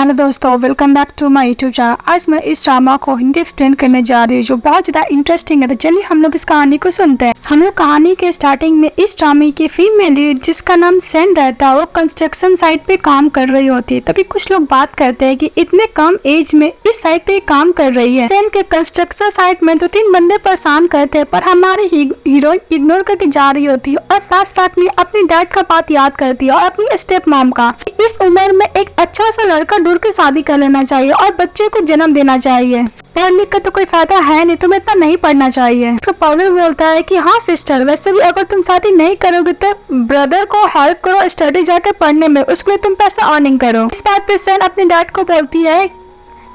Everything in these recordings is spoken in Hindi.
हेलो दोस्तों, welcome back to my YouTube channel. आज मैं इस ड्रामा को हिंदी एक्सप्लेन करने जा रही हूँ जो बहुत ज़्यादा इंटरेस्टिंग है। तो चलिए हम लोग इस कहानी को सुनते हैं। हम लोग कहानी के स्टार्टिंग में इस ड्रामे की फीमेल लीड जिसका नाम सेन रहता है वो कंस्ट्रक्शन साइट पे काम कर रही होती है। तभी कुछ लोग बात करते हैं कि इतने कम एज में इस साइट पे काम कर रही है। सेन के कंस्ट्रक्शन साइट में 2-3 बंदे परेशान करते हैं पर हमारी हीरोइन इग्नोर करके जा रही होती है और फ्लैशबैक में अपनी डैड का बात याद करती है और अपनी स्टेप मॉम का। इस उम्र में एक अच्छा सा लड़का ढूंढ के शादी कर लेना चाहिए और बच्चे को जन्म देना चाहिए। पढ़ लिख कर तो कोई फायदा है नहीं, तुम्हें इतना नहीं पढ़ना चाहिए। तो पाउलर बोलता है कि हाँ सिस्टर, वैसे भी अगर तुम शादी नहीं करोगे तो ब्रदर को हेल्प करो स्टडी जाकर पढ़ने में, उसके लिए तुम पैसा अर्निंग करो। इस बात पे सेन अपने डैड को बोलती है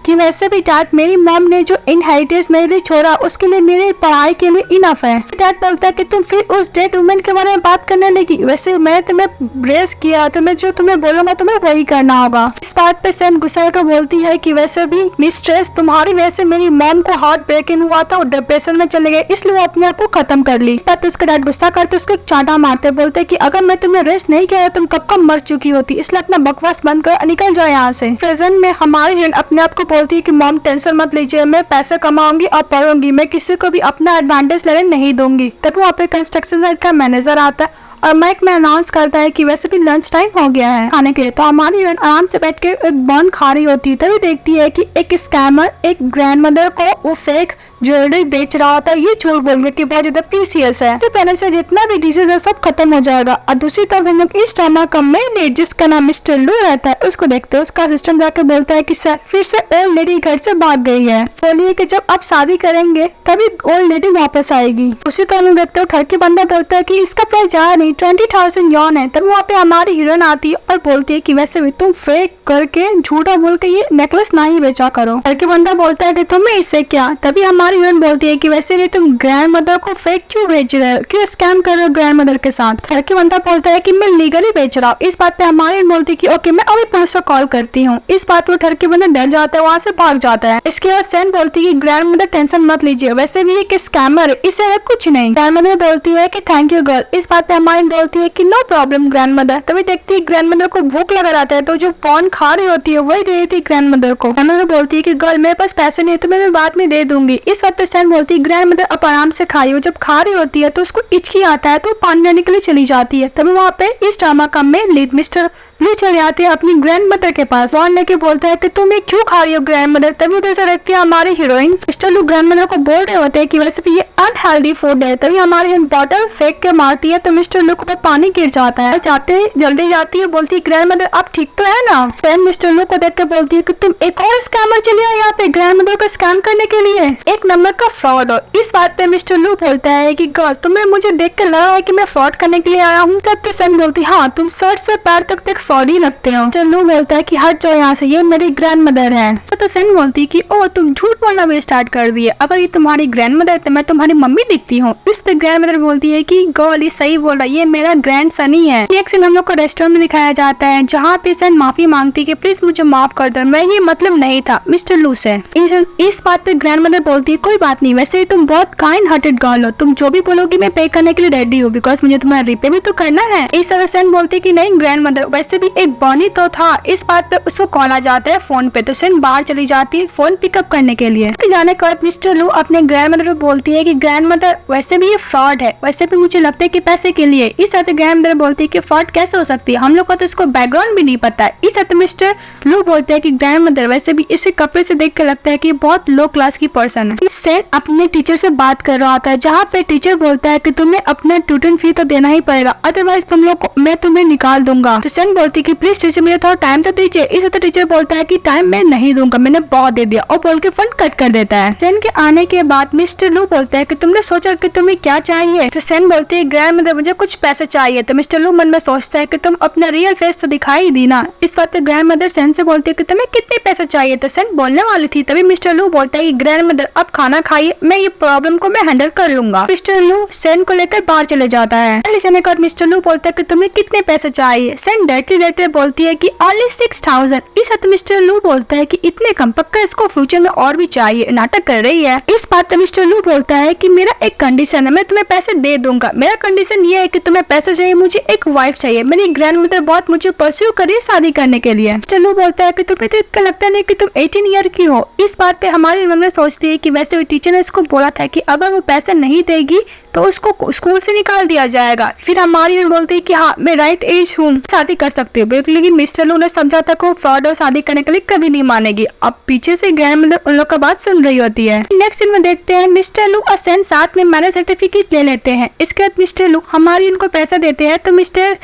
कि वैसे भी डैड, मेरी मॉम ने जो इनहेरिटेंस मेरे लिए छोड़ा उसके लिए मेरी पढ़ाई के लिए इनफ है। डैड बोलता है कि तुम फिर उस डेड वुमेन के बारे में बात करने लगी, वैसे मैंने तुम्हें ब्रेस किया, तुम्हें जो तुम्हें बोलूंगा तुम्हें वही करना होगा। इस बात पे सेन गुस्सा कर बोलती है कि वैसे भी मिस्ट्रेस, तुम्हारी वजह से मेरी मॉम को हार्ट ब्रेकिंग हुआ था और डिप्रेशन में चले गए, इसलिए वो अपने आप को खत्म कर ली। इस बात पे उसका डैड गुस्सा करते उसको चांटा मारते, बोलते कि अगर मैं तुम्हें रेस्ट नहीं किया तुम कब कब मर चुकी होती, इसलिए अपना बकवास बंद कर निकल जाओ यहाँ से। प्रेजेंट में हमारी हीरोइन अपने आप को बोलती है कि मॉम टेंशन मत लीजिए, मैं पैसे कमाऊंगी और पढ़ूंगी, मैं किसी को भी अपना एडवांटेज लेने नहीं दूंगी। तब वहाँ पे कंस्ट्रक्शन साइट का मैनेजर आता है और माइक में अनाउंस करता है कि वैसे भी लंच टाइम हो गया है खाने के लिए। तो हमारी हीरोइन आराम से बैठ के एक बन खा रही होती है। तभी देखती है कि एक स्कैमर एक ग्रैंडमदर को वो फेक ज्वेलरी बेच रहा होता है, ये झूठ बोल रहे कि बहुत ज्यादा प्रीसियस है, तो पहले से जितना भी डिजीज है सब खत्म हो जाएगा। और दूसरी तरफ हम लोग इस ड्रामा का मेन लीड जिसका नाम मिस्टर लू रहता है उसको देखते हैं। उसका असिस्टेंट जाके बोलता है कि सर फिर से ओल्ड लेडी घर से भाग गई है, बोलिए कि जब आप शादी करेंगे तभी ओल्ड लेडी वापस आएगी। उसी तरह हम देखते हो ठरकी बंदा बोलता है कि इसका प्राइस ज्यादा नहीं 20,000 यॉन है। तब वहाँ पे हमारी हीरोइन आती है और बोलती है कि वैसे भी तुम फेक करके झूठा बोल के ये नेकलेस ना ही बेचा करो। ठरकी बंदा बोलता है कि तुम्हें इससे क्या। तभी हमारी हीरोइन बोलती है कि वैसे भी तुम ग्रैंड मदर को फेक क्यों बेच रहे हो, क्यों स्कैम कर रहे हो ग्रैंड मदर के साथ। ठरकी बंदा बोलता है कि मैं लीगली बेच रहा हूँ। इस बात पे हमारी हीरोइन बोलती है कि ओके मैं अभी पुलिस को कॉल करती हूँ। इस बात पर ठरकी बंदा डर जाता है, वहाँ से भाग जाता है। इसके बाद सेन बोलती है कि ग्रैंड मदर टेंशन मत लीजिए, वैसे भी एक स्कैमर है, इससे कुछ नहीं। ग्रैंड मदर बोलती है कि थैंक यू गर्ल। इस बात पे हमारी बोलती है कि नो प्रॉब्लम ग्रैंड मदर। तभी देखती है ग्रैंड मदर को भूख लगा रहता है तो जो पॉन खा रही होती है वही दे रही थी ग्रैंड मदर को। ग्रैंड मदर बोलती है कि गर्ल मेरे पास पैसे नहीं तो मैं बाद में दे दूंगी। इस बात पे सेन बोलती है ग्रैंड मदर अब आराम से खाइए। जब खा रही होती है तो उसको इचकी आता है तो पानी लेने के लिए चली जाती है। तभी वहाँ पे इस ड्रामा का मेन लीड मिस्टर लू चले आते हैं अपनी ग्रैंड मदर के पास। वॉन लेके बोलता है कि तुम ये क्यों खा रही हो ग्रैंड मदर। तभी उधर से रखती है हमारी हीरोइन। मिस्टर लू ग्रैंड मदर को बोल रहे होते हैं कि वैसे भी ये अनहेल्दी फूड है। तभी हमारी हीरोइन बॉटल फेंक के मारती है तो मिस्टर लू को पानी गिर जाता है। जाते जल्दी जाती है, बोलती है ग्रैंड मदर आप ठीक तो है ना। फिर मिस्टर लू को देख के बोलती है कि तुम एक और स्कैमर चले आए यहाँ पे ग्रैंड मदर को स्कैम करने के लिए, एक नंबर का फ्रॉड हो। इस बात पे मिस्टर लू बोलता है कि गर्ल तुम्हें मुझे देख कर लगा है कि मैं फ्रॉड करने के लिए आया हूँ। तब सेन बोलती है हाँ तुम सर से पैर तक फ्रॉड ही लगते हो। लू बोलता है कि हट जाओ यहाँ से, ये मेरी ग्रैंड मदर है। तो सेन बोलती है कि ओ तुम झूठ बोलना भी स्टार्ट कर दिए, अगर ये तुम्हारी ग्रैंड मदर है तो मैं तुम्हारी मम्मी दिखती हूँ। इस पे ग्रैंड मदर बोलती है कि गर्ल ये सही बोल रहा है, ये मेरा ग्रैंड सन ही है। एक सीन हम लोग को रेस्टोरेंट में दिखाया जाता है जहाँ पे सेन माफी मांगती है कि प्लीज मुझे माफ कर दो, मैं ये मतलब नहीं था मिस्टर लू से। इस बात पे ग्रैंड मदर बोलती है कोई बात नहीं, वैसे तुम बहुत काइंड हार्टेड गर्ल हो, तुम जो भी बोलोगी मैं पे करने के लिए रेडी हूँ बिकॉज मुझे तुम्हारा रिपे भी तो करना है। इस तरह सेन बोलती है कि नहीं ग्रैंड मदर वैसे भी एक बॉनी तो था। इस बात पे उसको कॉल आ जाता है फोन पे तो सेन बाहर चली जाती है फोन पिकअप करने के लिए। जाने के बाद मिस्टर लू अपने ग्रैंड मदर को बोलती है कि ग्रैंड मदर वैसे भी ये फ्रॉड है, वैसे भी मुझे लगता है कि पैसे के लिए। इस तरह ग्रैंड मदर बोलती है कि फ्रॉड कैसे हो सकती है, हम लोग को तो इसको बैकग्राउंड भी नहीं पता है। इस तरह मिस्टर लू बोलते हैं कि ग्रैंड मदर वैसे भी इसे कपड़े से देख कर लगता है कि बहुत लो क्लास की पर्सन है। सेन अपने टीचर से बात कर रहा होता है जहाँ पे टीचर बोलता है कि तुम्हें अपना ट्यूशन फी तो देना ही पड़ेगा, अदरवाइज तुम लोग मैं तुम्हें निकाल दूंगा। तो सेन बोलती है कि प्लीज टीचर मुझे थोड़ा टाइम तो दीजिए। इस तरह टीचर बोलता है कि टाइम मैं नहीं दूंगा, मैंने बहुत दे दिया और बोल के फोन कट कर देता है। सेन के आने के बाद मिस्टर लू बोलता है कि तुमने सोचा कि तुम्हें क्या चाहिए। तो सेन बोलती है ग्रैंड मदर मुझे कुछ पैसे चाहिए। तो मिस्टर लू मन में सोचता है कि तुम अपना रियल फेस तो दिखाई दी ना। इस बात पे ग्रैंड मदर सेन से बोलती है कि तुम्हें कितने पैसे चाहिए। तो सेन बोलने वाली थी तभी मिस्टर लू बोलता है कि ग्रैंड मदर अब खाना खाइए, मैं ये प्रॉब्लम को मैं हैंडल कर लूंगा। मिस्टर लू सेन को लेकर बाहर चले जाता है। जाने के बाद मिस्टर लू बोलता है कि तुम्हें कितने पैसे चाहिए। सेन डर के सेक्रेटरी डायरेक्टर बोलती है कि ओनली 6000। इस हद मिस्टर लू बोलता है कि इतने कम, पक्का इसको फ्यूचर में और भी चाहिए, नाटक कर रही है। इस बात पे मिस्टर लू बोलता है कि मेरा एक कंडीशन है, मैं तुम्हें पैसे दे दूंगा। मेरा कंडीशन ये है कि तुम्हें पैसे चाहिए, मुझे एक वाइफ चाहिए। मेरी ग्रैंड मदर बहुत मुझे परस्यू करी शादी करने के लिए। मिस्टर लू बोलता है कि तुम्हें तो इतना लगता नहीं कि तुम 18 ईयर की हो। इस बात पे हमारी मम्मी सोचती है कि वैसे भी टीचर ने इसको बोला था कि अगर वो पैसे नहीं देगी तो उसको स्कूल से निकाल दिया जाएगा। फिर हमारी बोलती है कि हाँ मैं राइट एज हूँ, शादी कर सकती हूँ। लेकिन मिस्टर लू ने समझा था कि वो फ्रॉड और शादी करने के लिए कभी नहीं मानेगी। अब पीछे से ग्रैंड मदर उन लोग का बात सुन रही होती है। नेक्स्ट सीन में देखते हैं मिस्टर लू और सेन साथ में मैरिज सर्टिफिकेट ले लेते हैं। इसके बाद मिस्टर लू हमारी उनको पैसा देते हैं तो मिस्टर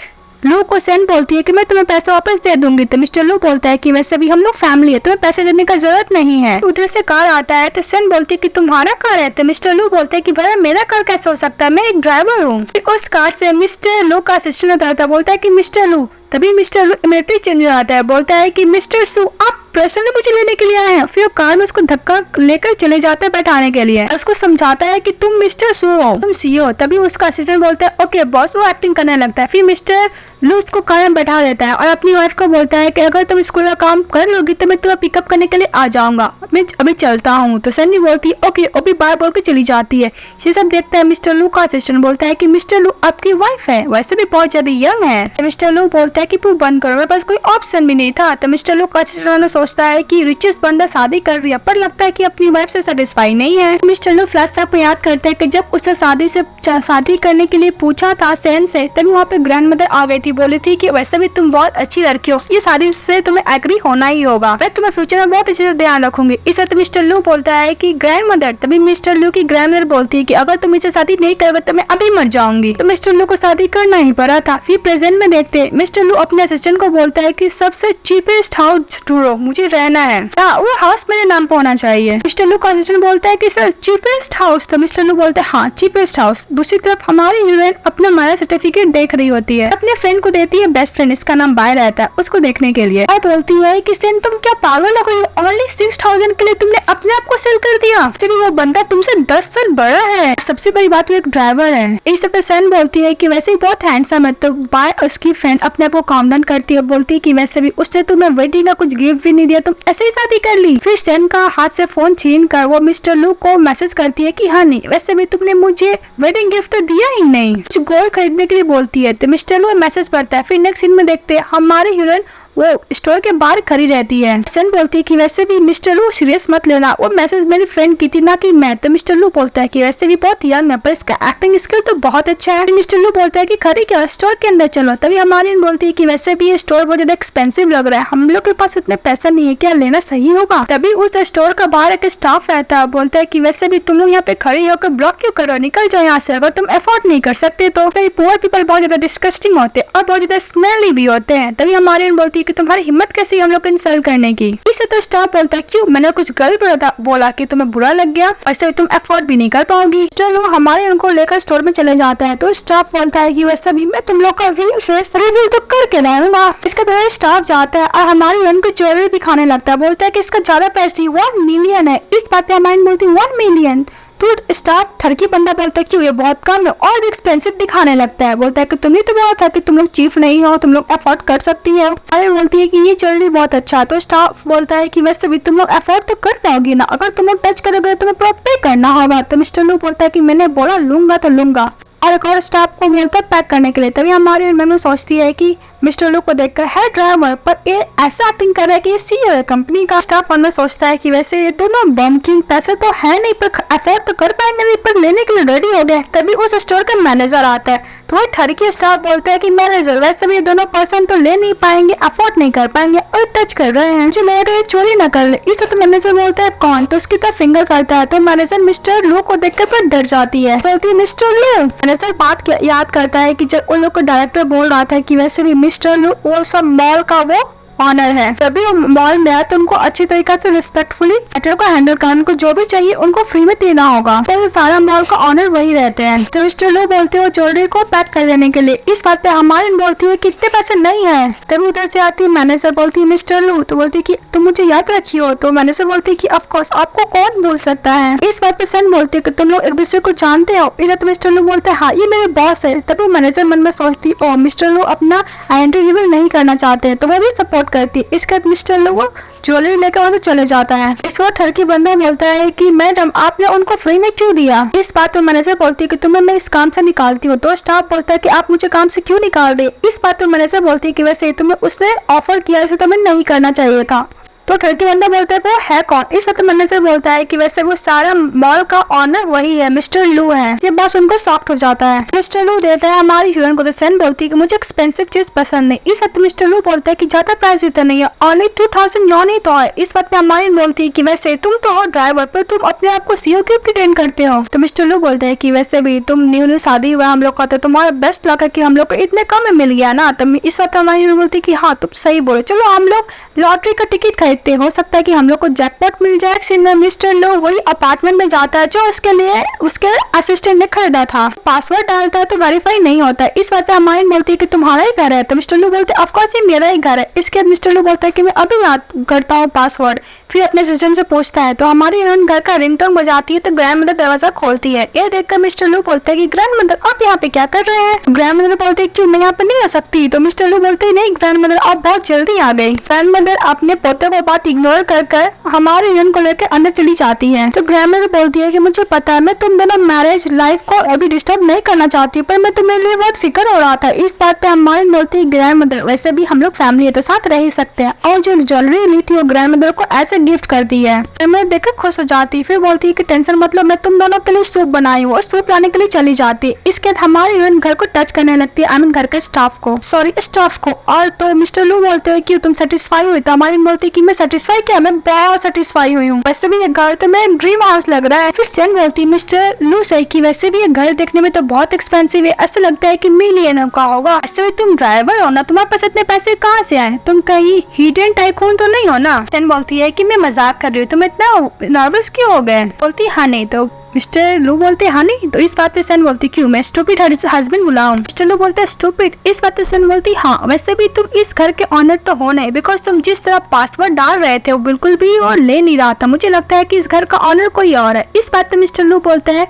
लू को सेन बोलती है कि मैं तुम्हें पैसा वापस दे दूंगी। तो मिस्टर लू बोलता है कि वैसे भी हम लोग फैमिली है, तुम्हें पैसे देने का जरूरत नहीं है। उधर से कार आता है तो सेन बोलती है कि तुम्हारा कार है। तो मिस्टर लू बोलते है कि भाई मेरा कार कैसे हो सकता है, मैं एक ड्राइवर हूँ। उस कार से मिस्टर लू का असिस्टेंट उतरता बोलता है कि मिस्टर लू। तभी मिस्टर लू इमीडिएटली चेंज हो जाता है, बोलता है कि मिस्टर सू आप पर्सनली मुझे लेने के लिए आए हैं। फिर कार में उसको धक्का लेकर चले जाता है बैठाने के लिए। उसको समझाता है कि तुम मिस्टर सू हो, तुम सी हो। तभी उसका असिस्टेंट बोलता है ओके बॉस, वो एक्टिंग करने लगता है। फिर मिस्टर लू उसको कार में बैठा देता है और अपनी वाइफ को बोलता है कि अगर तुम स्कूल का काम कर लोगी तो मैं तुम्हें पिकअप करने के लिए आ जाऊंगा, मैं अभी चलता हूँ। तो सन्नी बोलती है ओके, ओके बाय बोल के चली जाती है। ये सब देखता है मिस्टर लू का असिस्टेंट बोलता है कि मिस्टर लू आपकी वाइफ है, वैसे भी बहुत ज्यादा यंग है। तो मिस्टर लू बोलता है कि तू बंद करो, मेरे पास कोई ऑप्शन भी नहीं था। तो मिस्टर लू का असिस्टेंट सोचता है कि रिचेस्ट बंदा शादी कर रही है पर लगता है कि अपनी वाइफ से सेटिस्फाई नहीं है। मिस्टर लू फ्लैशबैक में याद करते हैं कि जब उसे शादी करने के लिए पूछा था सेन से, तभी वहाँ पे ग्रैंड मदर आ गई थी, बोली थी कि वैसे भी तुम बहुत अच्छी लड़की हो, ये शादी से तुम्हें एग्री होना ही होगा, मैं तुम्हें फ्यूचर में बहुत अच्छे से ध्यान रखूंगी। इस वक्त मिस्टर लू बोलता है कि ग्रैंड मदर। तभी मिस्टर लू की ग्रैंड मदर बोलती है कि अगर तुम मुझसे शादी नहीं करोगे तो मैं अभी मर जाऊंगी। तो मिस्टर लू को शादी करना ही पड़ा था। फिर प्रेजेंट में देखते मिस्टर लू अपने असिस्टेंट को बोलता है कि सबसे चीपेस्ट हाउस ढूंढो, मुझे रहना है, वो हाउस मेरे नाम पे होना चाहिए। मिस्टर लू का असिस्टेंट बोलता है कि सर चीपेस्ट हाउस। तो मिस्टर लू बोलता है हाँ चीपेस्ट हाउस। दूसरी तरफ हमारी हीरोइन अपना मैरिज सर्टिफिकेट देख रही होती है, अपने फ्रेंड को देती है, बेस्ट फ्रेंड इसका नाम बाय रहता है, उसको देखने के लिए। और बोलती है कि सेन तुम क्या पागल हो गई, ओनली 6000 के लिए तुमने अपने आप को सेल कर दिया, फिर वो बंदा तुमसे 10 साल बड़ा है, सबसे बड़ी बात वो एक ड्राइवर है। इस पे सेन बोलती है कि वैसे ही बहुत हैंडसम है। तो बाय उसकी फ्रेंड अपने आप को काम डाउन करती है, बोलती है कि वैसे भी उसने तुम्हें वेडिंग का कुछ गिफ्ट भी नहीं दिया, तुम ऐसे ही शादी कर ली। फिर सेन का हाथ से फोन छीन कर वो मिस्टर लू को मैसेज करती है कि हाँ नहीं वैसे भी तुमने मुझे वेडिंग गिफ्ट तो दिया ही नहीं, कुछ गोल्ड खरीदने के लिए बोलती है। तो मिस्टर लू मैसेज पढ़ता है। फिर नेक्स्ट सीन में देखते हैं हमारी हीरोइन वो स्टोर के बाहर खड़ी रहती है। सेन बोलती है कि वैसे भी मिस्टर लू सीरियस मत लेना, वो मैसेज मेरी फ्रेंड की थी ना कि मैं। तो मिस्टर लू बोलता है कि वैसे भी बहुत यंग है पर इसका एक्टिंग स्किल तो बहुत अच्छा है। मिस्टर लू बोलता है कि खरी क्या स्टोर के अंदर चलो। तभी हमारी बोलती है कि वैसे भी ये स्टोर बहुत ज्यादा एक्सपेंसिव लग रहा है, हम लोग के पास उतने पैसा नहीं है, क्या लेना सही होगा। तभी उस स्टोर का बाहर एक स्टाफ रहता है, बोलता है कि वैसे भी तुम लोग यहाँ पे खड़ी होकर ब्लॉक क्यों करो, निकल जाओ यहाँ से, अगर तुम अफोर्ड नहीं कर सकते तो। पुअर पीपल बहुत ज्यादा डिस्कस्टिंग होते हैं और बहुत ज्यादा स्मेली भी होते हैं। तभी हमारी बोलती है कि तुम्हारी हिम्मत कैसी हम लोग को इंसल्ट करने की। इसे तो स्टाफ बोलता है क्यों, मैंने कुछ गलत बोला कि तुम्हें बुरा लग गया, ऐसे तुम अफोर्ड भी नहीं कर पाओगी। चलो हमारे उनको लेकर स्टोर में चले जाता है। तो स्टाफ बोलता है कि वैसे भी मैं तुम लोग का रिव्यू तो करके रहूंगा। इसके बाद स्टाफ जाता है और हमारी उनको ज्वेलरी दिखाने लगता है, बोलता है कि इसका ज्यादा पैसे 1 मिलियन है। इस बात पे हमारी बोलती है 1 मिलियन। तो स्टाफ ठरकी बंदा बोलता है क्यों ये बहुत कम है और भी एक्सपेंसिव दिखाने लगता है, बोलता है कि तुमने तो बोला था कि तुम लोग चीफ नहीं हो, तुम लोग अफोर्ड कर सकती है। अरे बोलती है कि ये ज्वेलरी बहुत अच्छा है। तो स्टाफ बोलता है कि वैसे भी तुम लोग अफोर्ड तो कर पाओगी ना, अगर तुम लोग टच करोगे तो तुम्हें पे करना होगा। तो मिस्टर लू बोलता है कि मैंने बोला लूंगा तो लूंगा, और एक और स्टाफ को बोलता है पैक करने के लिए। तभी हमारी मम्मी सोचती है कि मिस्टर लू को देखकर है ड्राइवर पर ये ऐसा एक्टिंग कर रहा है कि ये सीईओ है कंपनी का। स्टाफ में सोचता है कि वैसे ये दोनों बम किंग पैसे तो है नहीं पर अफोर्ड तो कर पाएंगे नहीं, पर लेने के लिए रेडी हो गए। तभी उस स्टोर का मैनेजर आता है। तो वही ठरकी स्टाफ बोलता है कि मैनेजर वैसे भी ये दोनों पर्सन तो ले नहीं पाएंगे, अफोर्ड नहीं कर पाएंगे और टच कर रहे हैं, मुझे लगा ये चोरी न कर ले। इस वक्त मैनेजर बोलता है कौन, तो उसकी तरफ फिंगर करता है। तो मैनेजर मिस्टर लू को देखकर पर डर जाती है, बोलती है मिस्टर लू। मैनेजर बात याद करता है कि जब उन लोग को डायरेक्टर बोल रहा था कि वैसे भी मिस्टर लू वो सब मॉल का वो ऑनर है। तभी वो मॉल में आए तो उनको अच्छी तरीके से रिस्पेक्टफुली मैटर को हैंडल करना, उनको जो भी चाहिए उनको फ्री में देना होगा। तो सारा मॉल का ऑनर वही रहते हैं। तो मिस्टर लू बोलते हैं ज्वेलरी को पैक कर देने के लिए। इस बात पे हमारी बोलती है कितने पैसे नहीं है। तभी उधर से आती है मैनेजर, बोलती है मिस्टर लू, तो बोलती है कि तुम मुझे याद रखी हो। तो मैनेजर बोलती है कि ऑफ कोर्स, आपको कौन भूल सकता है। इस बात पे सन बोलती है कि तुम लोग एक दूसरे को जानते हो। इधर तो मिस्टर लू बोलते हैं हाँ ये मेरे बॉस है। तभी मैनेजर मन में सोचती ओ मिस्टर लू अपना आइडेंटिटी रिवील नहीं करना चाहते, तो वो भी सपोर्ट करती। इसके बाद मिस्टर लू वो ज्वेलरी लेकर वहाँ से चले जाता है। इसके बाद ठरकी बंदा बोलता है कि मैडम आपने उनको फ्री में क्यों दिया। इस बात पर मैनेजर बोलती है कि तुम्हें मैं इस काम से निकालती हूँ। तो स्टाफ बोलता है कि आप मुझे काम से क्यों निकाल रहे। इस बात पर मैनेजर बोलती है कि वैसे तुम्हें उसने ऑफर किया, इसे तुम्हें नहीं करना चाहिए था। तो ठरकी बंदा बोलता है वो है कौन। इस वक्त मैनेजर बोलता है कि वैसे वो सारा मॉल का ऑनर वही है, मिस्टर लू है। ये बस उनको शॉक्ट हो जाता है। मिस्टर लू देता है हमारी हीरोइन को। तो सन बोलती है कि मुझे एक्सपेंसिव चीज पसंद नहीं। इस वक्त मिस्टर लू बोलता है कि ज्यादा प्राइस भी तो नहीं है, ओनली 2000 यॉन ही तो है। इस वक्त हमारी बोलती है कि वैसे तुम तो हो ड्राइवर, पर तुम अपने आप को सीओ क्यों प्रिटेंड करते हो। तो मिस्टर लू बोलते है कि वैसे भी तुम न्यू शादी हुआ हम लोग का, तो तुम्हारा बेस्ट लक है कि हम लोग को इतने कम में मिल गया ना। तो इस वक्त हमारी बोलती है कि हाँ तुम सही बोले, चलो हम लोग लॉटरी का टिकट खरीदते, हो सकता है कि हम लोग को जैकपॉट मिल जाए। सीन मिस्टर लो वही अपार्टमेंट में जाता है जो उसके लिए उसके असिस्टेंट ने खरीदा था। पासवर्ड डालता है तो वेरीफाई नहीं होता है। इस बात पे हमारी बोलती है कि तुम्हारा ही घर है। तो मिस्टर लू बोलते हैं ऑफ कोर्स ये मेरा ही घर है। इसके बाद मिस्टर लू बोलता है कि मैं अभी याद करता हूँ पासवर्ड। फिर अपने असिस्टेंट से पूछता है। तो हमारी हीरोइन घर का रिंगटोन बजाती है तो ग्रैंड मदर दरवाजा खोलती है। ये देखकर मिस्टर लू बोलता है कि ग्रैंड मदर आप यहाँ पे क्या कर रहे हैं। ग्रैंड मदर बोलते हैं क्यों मैं यहाँ पे नहीं आ सकती। तो मिस्टर लू बोलते हैं नहीं ग्रैंड मदर आप बहुत जल्दी आ गई। ग्रैंड मदर अपने पोते को बात इग्नोर कर हमारे हीरोइन को लेकर अंदर चली जाती है। तो ग्रैंड मदर बोलती है कि मुझे पता है मैं तुम दोनों मैरिज लाइफ को अभी डिस्टर्ब नहीं करना चाहती, पर मैं तुम्हारे लिए बहुत फिक्र हो रहा था। इस बात पे हमारी बोलती है ग्रैंड मदर वैसे भी हम लोग फैमिली है तो साथ रह ही सकते हैं। और जो ज्वेलरी ली थी वो ग्रैंड मदर को ऐसे गिफ्ट कर दी है। मैं देखकर खुश हो जाती। फिर बोलती है कि टेंशन मतलब मैं तुम दोनों के लिए सूप बनाई हूँ। सूप लाने के लिए चली जाती। इसके बाद हमारी हीरोइन घर को टच करने लगती है, आई मीन घर के स्टाफ को। और तो मिस्टर लू बोलते हैं कि तुम सेटिस्फाई हुई। तो हमारी बोलती है कि मैं सेटिस्फाई क्या, मैं बहुत सेटिस्फाई हुई हूँ। वैसे भी ये घर तो मेरा ड्रीम हाउस लग रहा है। फिर सेन बोलती है मिस्टर लू से कि वैसे भी ये घर देखने में तो बहुत एक्सपेंसिव है, ऐसा लगता है कि मिलियनर का होगा। ऐसे भी तुम ड्राइवर हो ना, तुम्हारे पास इतने पैसे कहाँ से आए, तुम कहीं हिडन टाइकून तो नहीं हो ना। सेन बोलती है कि मैं मजाक कर रही हूँ, तुम इतना नर्वस क्यों हो गए। बोलती है हाँ नहीं। तो मिस्टर लू बोलते हैं हाँ नहीं। तो इस बात पे सन बोलती क्यों मैं स्टूपिड हस्बैंड बुलाऊं। मिस्टर लू बोलते हैं स्टूपिड। इस बात पे सन बोलती हाँ वैसे भी तुम इस घर के ऑनर तो हो नहीं, बिकॉज तुम जिस तरह पासवर्ड डाल रहे थे वो बिल्कुल भी और ले नहीं रहा था। मुझे लगता है कि इस घर का ऑनर कोई और है। इस बात पे मिस्टर लू बोलते हैं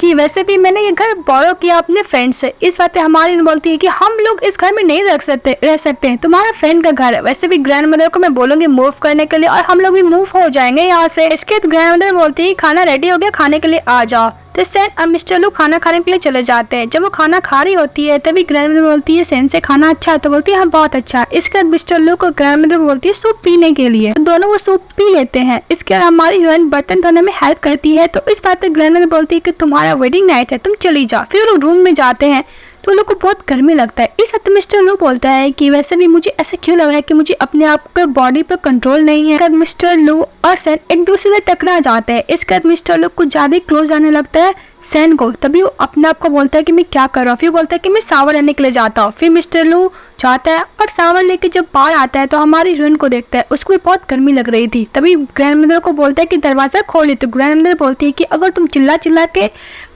कि वैसे भी मैंने ये घर बोरो किया अपने फ्रेंड से। इस बात पे हमारी बोलती है कि हम लोग इस घर में नहीं रह सकते हैं, तुम्हारा फ्रेंड का घर है। वैसे भी ग्रैंड मदर को मैं बोलूंगी मूव करने के लिए और हम लोग भी मूव हो जाएंगे यहाँ से। इसके बाद ग्रैंड मदर बोलती है खाना रेडी हो गया, खाने के लिए आ जाओ। तो सेन और मिस्टर लू खाना खाने के लिए चले जाते हैं। जब वो खाना खा रही होती है तभी ग्रैंड मदर बोलती है सेन से खाना अच्छा है। तो बोलती है हाँ बहुत अच्छा है। इसके बाद मिस्टर लू को ग्रैंड मदर बोलती है सूप पीने के लिए। तो दोनों वो सूप पी लेते हैं। इसके बाद हमारी हीरोइन बर्तन धोने में हेल्प करती है। तो इस बात पे ग्रैंड मदर बोलती है कि तुम्हारा वेडिंग नाइट है, तुम चली जाओ। फिर लोग रूम में जाते हैं तो लोग को बहुत गर्मी लगता है। इस हद मिस्टर लू बोलता है कि वैसे भी मुझे ऐसा क्यों लग रहा है कि मुझे अपने आप पे बॉडी पर कंट्रोल नहीं है। मिस्टर लू और सेन एक दूसरे से टकरा जाते हैं। इसके बाद मिस्टर लू कुछ ज्यादा क्लोज आने लगता है सेन को। तभी वो अपने आप को बोलता है कि मैं क्या कर रहा हूँ। फिर बोलता है कि मैं सावर लेने के लिए जाता हूँ। फिर मिस्टर लू जाता है और सावर लेके जब बाहर आता है तो हमारी हीरोइन को देखता है, उसको भी बहुत गर्मी लग रही थी। तभी ग्रैंड मदर को बोलता है कि दरवाजा खोले। तो ग्रैंड मदर बोलती है कि अगर तुम चिल्ला के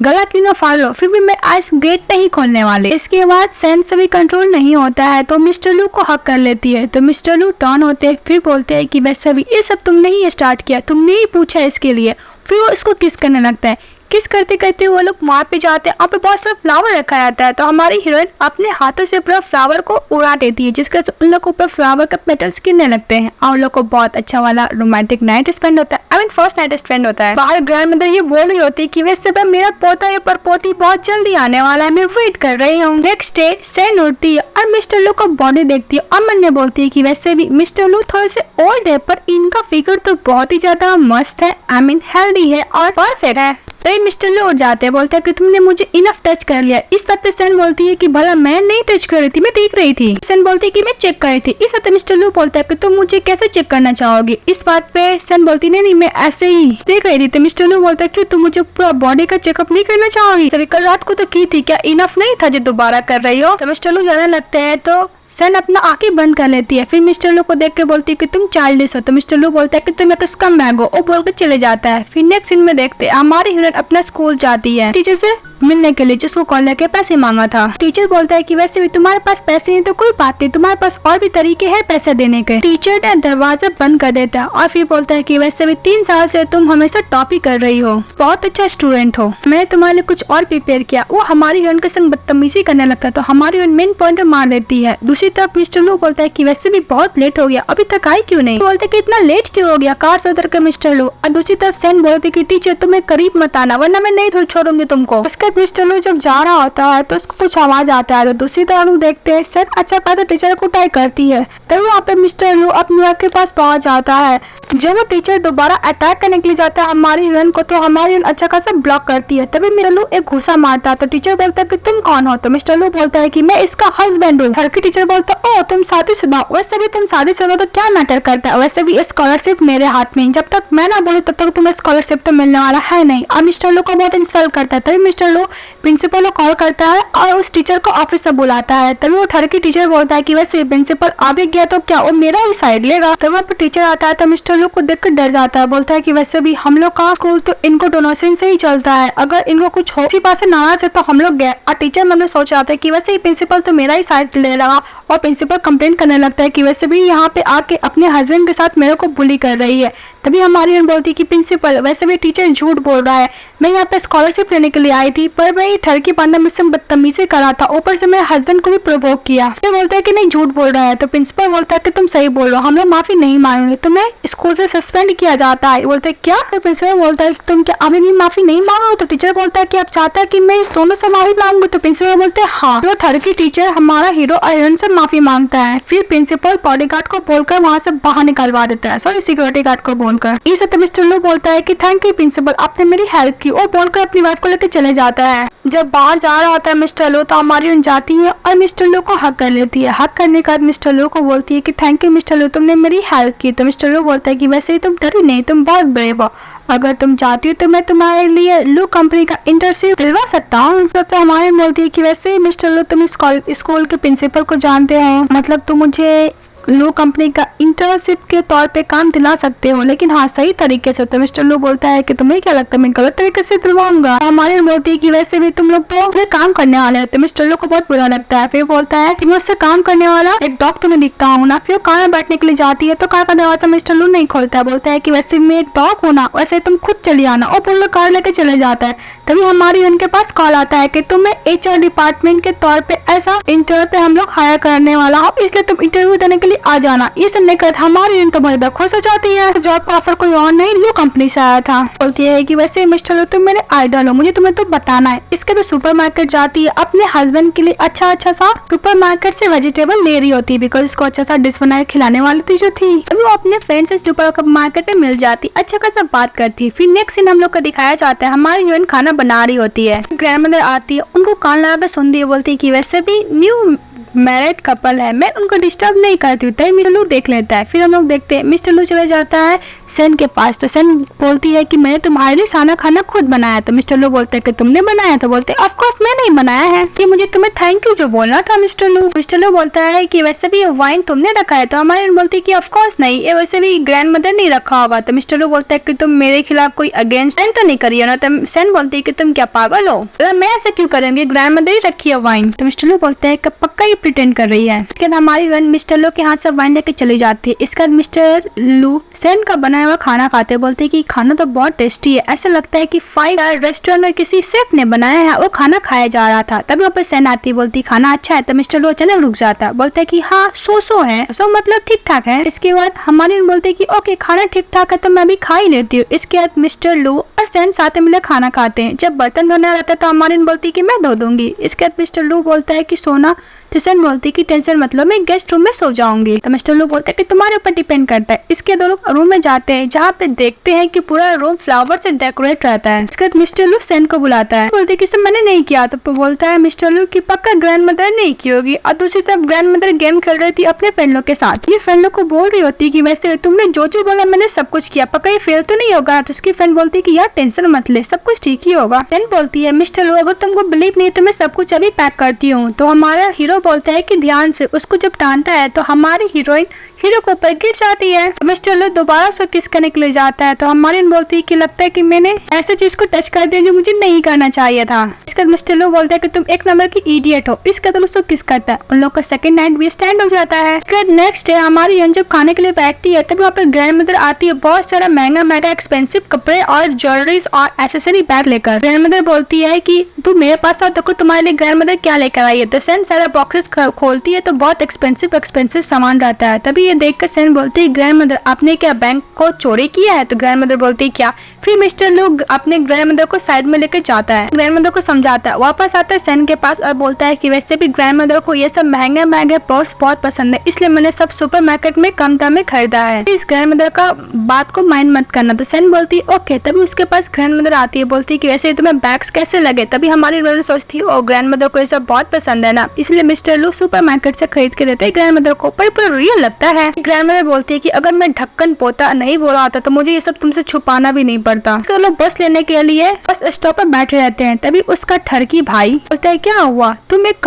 गला क्यों ना फाड़ लो, फिर भी मैं आज गेट नहीं खोलने वाले। इसके बाद सेन से भी कंट्रोल नहीं होता है तो मिस्टर लू को हक कर लेती है। तो मिस्टर लू टर्न होते हैं। फिर बोलते हैं कि वैसे भी ये सब तुमने ही स्टार्ट किया, तुमने ही पूछा इसके लिए। फिर वो इसको किस करने लगता है। किस करते करते वो लोग वहाँ पे जाते हैं। वहाँ पे बहुत सारा फ्लावर रखा रहता है। तो हमारी हीरोइन अपने हाथों से पूरा फ्लावर को उड़ा देती है, जिसके उन लोग को ऊपर फ्लावर का पेटल्स गिरने लगते हैं और उन लोग को बहुत अच्छा वाला रोमांटिक नाइट स्पेंड होता है। I mean first night spend होता है। बाहर ग्रैंड मदर ये बोल रही होती है कि वैसे मेरा पोता या परपोती बहुत जल्दी आने वाला है, मैं वेट कर रही हूँ। नेक्स्ट डे सेन उठती है और मिस्टर लू को बॉडी देखती है और मन में बोलती है कि वैसे भी मिस्टर लू थोड़े से ओल्ड है पर इनका फिगर तो बहुत ही ज्यादा मस्त है, आई मीन हेल्दी है और परफेक्ट है। तभी मिस्टर लू उठ जाते हैं, बोलते हैं कि तुमने मुझे इनफ टच कर लिया। इस बात पे सेन बोलती है कि भला मैं नहीं टच कर रही थी, मैं देख रही थी। सेन बोलती है कि मैं चेक कर रही थी। इस बात पे मिस्टर लू बोलता है कि तुम मुझे कैसे चेक करना चाहोगी। इस बात पे सेन बोलती नहीं मैं ऐसे ही देख रही थी। तो मिस्टर लू बोलता है कि तुम मुझे पूरा बॉडी का चेकअप नहीं करना चाहोगी, कल रात को तो की थी, क्या इनफ नहीं था जो दोबारा कर रही हो। तो मिस्टर लू जाने लगते हैं तो सन अपना आंखें बंद कर लेती है। फिर मिस्टर लू को देख के बोलती है कि तुम चाइल्डिश हो। तो मिस्टर लू बोलता है कि तुम एक स्कमबैग हो, वो बोल के चले जाता है। फिर नेक्स्ट सीन में देखते हैं हमारी हीरोइन अपना स्कूल जाती है टीचर से मिलने के लिए, जिसको कॉल के पैसे मांगा था। टीचर बोलता है कि वैसे भी तुम्हारे पास पैसे नहीं तो कोई बात नहीं, तुम्हारे पास और भी तरीके हैं पैसे देने के। टीचर ने दरवाजा बंद कर देता है और फिर बोलता है कि वैसे भी 3 साल से तुम हमेशा टॉप ही कर रही हो, बहुत अच्छा स्टूडेंट हो, मैंने तुम्हारे लिए कुछ और प्रिपेयर किया। वो हमारी हीरोइन के संग बदतमीजी करने लगता है तो हमारी हीरोइन मेन पॉइंट मार देती है। दूसरी तरफ मिस्टर लू बोलता है कि वैसे भी बहुत लेट हो गया, अभी तक आई क्यों नहीं। बोलते कि इतना लेट क्यों हो गया कार से उतर के मिस्टर लू। और दूसरी तरफ सैन बोलती कि टीचर तुम्हें करीब मत आना वरना मैं नहीं छोड़ूंगी तुमको। उसके मिस्टर लू जब जा रहा होता है तो उसको कुछ आवाज आता है तो दूसरी तरफ देखते हैं सर अच्छा खासा टीचर को कुटाई करती है। तब वहाँ पे मिस्टर लू अपने आप के पास पहुंच जाता है। जब वो टीचर दोबारा अटैक करने के लिए जाता है हमारी हीरोइन को तो हमारी हीरोइन अच्छा खासा ब्लॉक करती है। तभी मिस्टर लू एक घुसा मारता है तो टीचर बोलता है कि तुम कौन हो। तो मिस्टर लू बोलता है कि मैं इसका हस्बैंड हूँ। घर की टीचर बोलता है ओ तुम शादीशुदा, वैसे भी तुम शादीशुदा तो क्या मैटर करता है, वैसे भी स्कॉलरशिप मेरे हाथ में, जब तक मैं ना बोलूं तब तक तुम्हें स्कॉलरशिप तो मिलने वाला है नहीं। अब मिस्टर लू को बहुत इंसल्ट करता है। तभी मिस्टर लू प्रिंसिपल को कॉल करता है और उस टीचर को ऑफिस से बुलाता है। तभी वो घर की टीचर बोलता है कि वैसे प्रिंसिपल आ भी गया तो क्या वो मेरा ही साइड लेगा। तब वहाँ पर टीचर आता है तो मिस्टर लू को देख कर डर जाता है। बोलता है कि वैसे भी हम लोग का स्कूल तो इनको डोनेशन से ही चलता है, अगर इनको कुछ हो इसी बात से नाराज है तो हम लोग गए। और टीचर मन में सोच रहा था कि वैसे ही प्रिंसिपल तो मेरा ही साइड ले रहा और प्रिंसिपल कंप्लेन करने लगता है कि वैसे भी यहाँ पे आके अपने हस्बैंड के साथ मेरे को बुली कर रही है। तभी हमारी हीरोइन बोलती है कि प्रिंसिपल वैसे भी टीचर झूठ बोल रहा है, मैं यहाँ पे स्कॉलरशिप लेने के लिए आई थी पर मैं थर्ड की बंदा मुझसे बदतमीजी करा था, ऊपर से मेरे हस्बैंड को भी प्रोवोक किया। फिर बोलता है कि नहीं झूठ बोल रहा है। तो प्रिंसिपल बोलता है कि तुम सही बोल रहे हो, हम लोग माफी नहीं मांगेंगे, तुम्हें स्कूल से सस्पेंड किया जाता है। बोलते है क्या। तो प्रिंसिपल बोलता है तुम क्या अभी भी माफी नहीं मांगो। तो टीचर बोलता है कि आप चाहता है कि मैं इस दोनों से माफी मांगू। तो प्रिंसिपल बोलते हैं हाँ। तो थर्ड की टीचर हमारा हीरो और हीरोइन से माफी मांगता है। फिर प्रिंसिपल बॉडीगार्ड को बोलकर वहाँ से बाहर निकलवा देता है, सॉरी सिक्योरिटी गार्ड को बोलकर। इस मिस्टर लू बोलता है कि थैंक यू प्रिंसिपल, आपने मेरी हेल्प की, और बोलकर अपनी वाइफ को लेकर चले जाता है। जब बाहर जा रहा होता है मिस्टर लू तो हमारी उन जाती है और मिस्टर लू को हक कर लेती है। हक करने के बाद मिस्टर लू को बोलती है कि थैंक यू मिस्टर लू, तुमने मेरी हेल्प की। तो मिस्टर लू बोलता है कि वैसे ही तुम डरी नहीं, तुम बहुत ब्रेव हो, अगर तुम चाहती हो तो मैं तुम्हारे लिए लू कंपनी का इंटर्नशिप दिलवा सकता हूँ। तो हमारी बोलती है कि वैसे मिस्टर लू तुम स्कूल के प्रिंसिपल को जानते हो, मतलब तुम मुझे लू कंपनी का इंटर्नशिप के तौर पे काम दिला सकते हो, लेकिन हाँ सही तरीके से। तो मिस्टर लू बोलता है कि तुम्हें क्या लगता है मैं गलत तरीके से दिलवाऊंगा। हमारी बोलती है कि वैसे भी तुम लोग तो फिर काम करने वाले हैं। तो मिस्टर लू को बहुत बुरा लगता है। फिर बोलता है कि मैं उससे काम करने वाला एक डॉग तुम्हें दिखता हूँ ना। फिर कार में बैठने के लिए जाती है तो कार का दरवाजा मिस्टर लू नहीं खोलता है। बोलता है कि वैसे मैं एक डॉग हूँ ना, वैसे तुम खुद चली आना, और बोल कार लेके चले जाता है। तभी हमारी उनके पास कॉल आता है कि तुम्हें HR डिपार्टमेंट के तौर पे ऐसा इंटरव्यू पे हम लोग हायर करने वाला हो, इसलिए तुम इंटरव्यू देने के लिए आ जाना। ये सुनने के बाद हमारी उनको बहुत खुश हो जाती है। तो जॉब का ऑफर कोई और नहीं लू कंपनी से आया था। बोलती है कि वैसे मिस्टर लू तुम मेरे आइडल हो, मुझे तुम्हें तो बताना है। इसके तो सुपरमार्केट जाती है, अपने हस्बैंड के लिए अच्छा सा सुपरमार्केट से वेजिटेबल ले रही होती है बिकॉज उसको अच्छा सा डिश बना के खिलाने वाली थी जो थी। अभी वो अपने फ्रेंड से सुपरमार्केट में मिल जाती, अच्छा खासा बात करती। फिर नेक्स्ट सीन हम लोग को दिखाया जाता है हमारी हीरोइन खाना बना रही होती है। ग्रैंडमदर आती है, उनको कान लगा कर सुनती है, बोलती है कि वैसे भी न्यू मैरिड कपल है, मैं उनको डिस्टर्ब नहीं करती हूँ। तभी मिस्टर लू देख लेता है। फिर हम लोग देखते हैं मिस्टर लू चले जाता है सैन के पास। तो सैन बोलती है कि मैंने तुम्हारे लिए सारा खाना खुद बनाया। तो मिस्टर लू बोलते है कि तुमने बनाया। तो बोलते हैं ऑफ कोर्स मैं नहीं बनाया है, कि मुझे तुम्हें थैंक यू जो बोलना था। मिस्टर लू बोलता है कि वैसे भी वाइन तुमने रखा है। तो हमारी बोलती है कि ऑफ कोर्स नहीं, ये वैसे भी ग्रैंड मदर नहीं रखा होगा। तो मिस्टर लू बोलता है कि तुम मेरे खिलाफ कोई अगेंस्ट तो नहीं करी हो ना। तो सैन बोलती है कि तुम क्या पागल हो, मैं ऐसा क्यों करूंगी, ग्रैंड मदर ही रखी है वाइन। तो मिस्टर लू बोलता है कि पक्का ही प्रिटेंड कर रही है। इसके बाद हमारी वन मिस्टर लू के हाथ से वाइन लेके चली जाती है। इसके बाद मिस्टर लू सैन का बनाया हुआ खाना खाते, बोलते हैं कि खाना तो बहुत टेस्टी है, ऐसा लगता है कि 5 स्टार रेस्टोरेंट में किसी शेफ ने बनाया है, वो खाना खाया जा रहा था। तभी वापस सैन आती, बोलती खाना अच्छा है। तो मिस्टर लू अचानक रुक जाता है, बोलता है कि हाँ सो है, सो मतलब ठीक ठाक है। इसके बाद हमारी बोलते है कि ओके खाना ठीक ठाक है तो मैं भी खा ही लेती हूँ। इसके बाद मिस्टर लू और सैन साथ में मिले खाना खाते हैं। जब बर्तन धोना रहता है तो हमारी बोलती है कि मैं धो दूंगी। इसके बाद मिस्टर लू बोलता है कि सोना। तो सैन बोलती कि टेंशन मतलब मैं गेस्ट रूम में सो जाऊंगी। तो मिस्टर लू बोलते हैं कि तुम्हारे ऊपर डिपेंड करता है। इसके दो लोग रूम में जाते हैं जहाँ पे देखते हैं कि पूरा रूम फ्लावर से डेकोरेट रहता है। इसके बाद मिस्टर लू सैन को बुलाता है, बोलते कि सब मैंने नहीं किया। तो बोलता है मिस्टर लू की पक्का ग्रैंड मदर नहीं की होगी। और दूसरी तरफ ग्रैंड मदर गेम खेल रही थी अपने फ्रेंड लोग के साथ। ये फ्रेंड लोग को बोल रही होती कि वैसे तुमने जो बोला मैंने सब कुछ किया, पक्का ये फेल तो नहीं होगा। तो उसकी फ्रेंड बोलती कि यार टेंशन मत ले, सब कुछ ठीक ही होगा। सैन बोलती है मिस्टर लू अगर तुमको बिलीव नहीं तो मैं सब कुछ अभी पैक करती हूँ। तो हमारा हीरो लो बोलता है कि ध्यान से, उसको जब टानता है तो हमारी हीरोइन हीरो के ऊपर गिर जाती है। मिस्टर लो दोबारा उसको किस करने के लिए जाता है तो हमारी हीरोइन बोलती है कि लगता है कि मैंने ऐसे चीज को टच कर दिया जो मुझे नहीं करना चाहिए था। इसके बाद मिस्टर लो बोलता है कि तुम एक नंबर की इडियट हो। इसके बाद उसको किस करता है, उन लोग का सेकंड नाइट भी स्टैंड हो जाता है। नेक्स्ट डे हमारी हीरोइन जब खाने के लिए बैठती है तभी वहाँ पर ग्रैंड मदर आती है बहुत सारा महंगा एक्सपेंसिव कपड़े और ज्वेलरीज और एसेसरी बैग लेकर। ग्रैंड मदर बोलती है कि तू मेरे पास आओ, देखो तुम्हारे लिए ग्रैंड मदर क्या लेकर आई है। तो सेन सारा बॉक्सेस खोलती है तो बहुत एक्सपेंसिव सामान रहता है। तभी ये देखकर सेन बोलती है ग्रैंड मदर आपने क्या बैंक को चोरी किया है। तो ग्रैंड मदर बोलती है क्या। फिर मिस्टर लोग अपने ग्रैंड मदर को साइड में लेकर जाता है, ग्रैंड मदर को समझाता है, वापस आता है सेन के पास और बोलता है कि वैसे भी ग्रैंड मदर को ये सब महंगे पर्स बहुत पसंद है, इसलिए मैंने सब सुपरमार्केट में कम दाम में खरीदा है, इस ग्रैंड मदर का बात को माइंड मत करना। तो सेन बोलती है ओके। तभी उसके पास ग्रैंड मदर आती है, बोलती है कि वैसे तुम्हें बैग्स कैसे लगे। तभी हमारी हीरोइन सोचती है और ग्रैंड मदर को ये सब बहुत पसंद है ना, इसलिए मिस्टर लू सुपरमार्केट से खरीद के देते हैं ग्रैंड मदर को। पर रियल लगता है। ग्रैंड मदर बोलती है कि अगर मैं ढक्कन पोता नहीं बोला होता तो मुझे ये सब तुमसे छुपाना भी नहीं पड़ता। तो लोग बस लेने के लिए बस स्टॉप पर बैठे रहते हैं। तभी उसका ठरकी भाई बोलता है क्या हुआ, तुम एक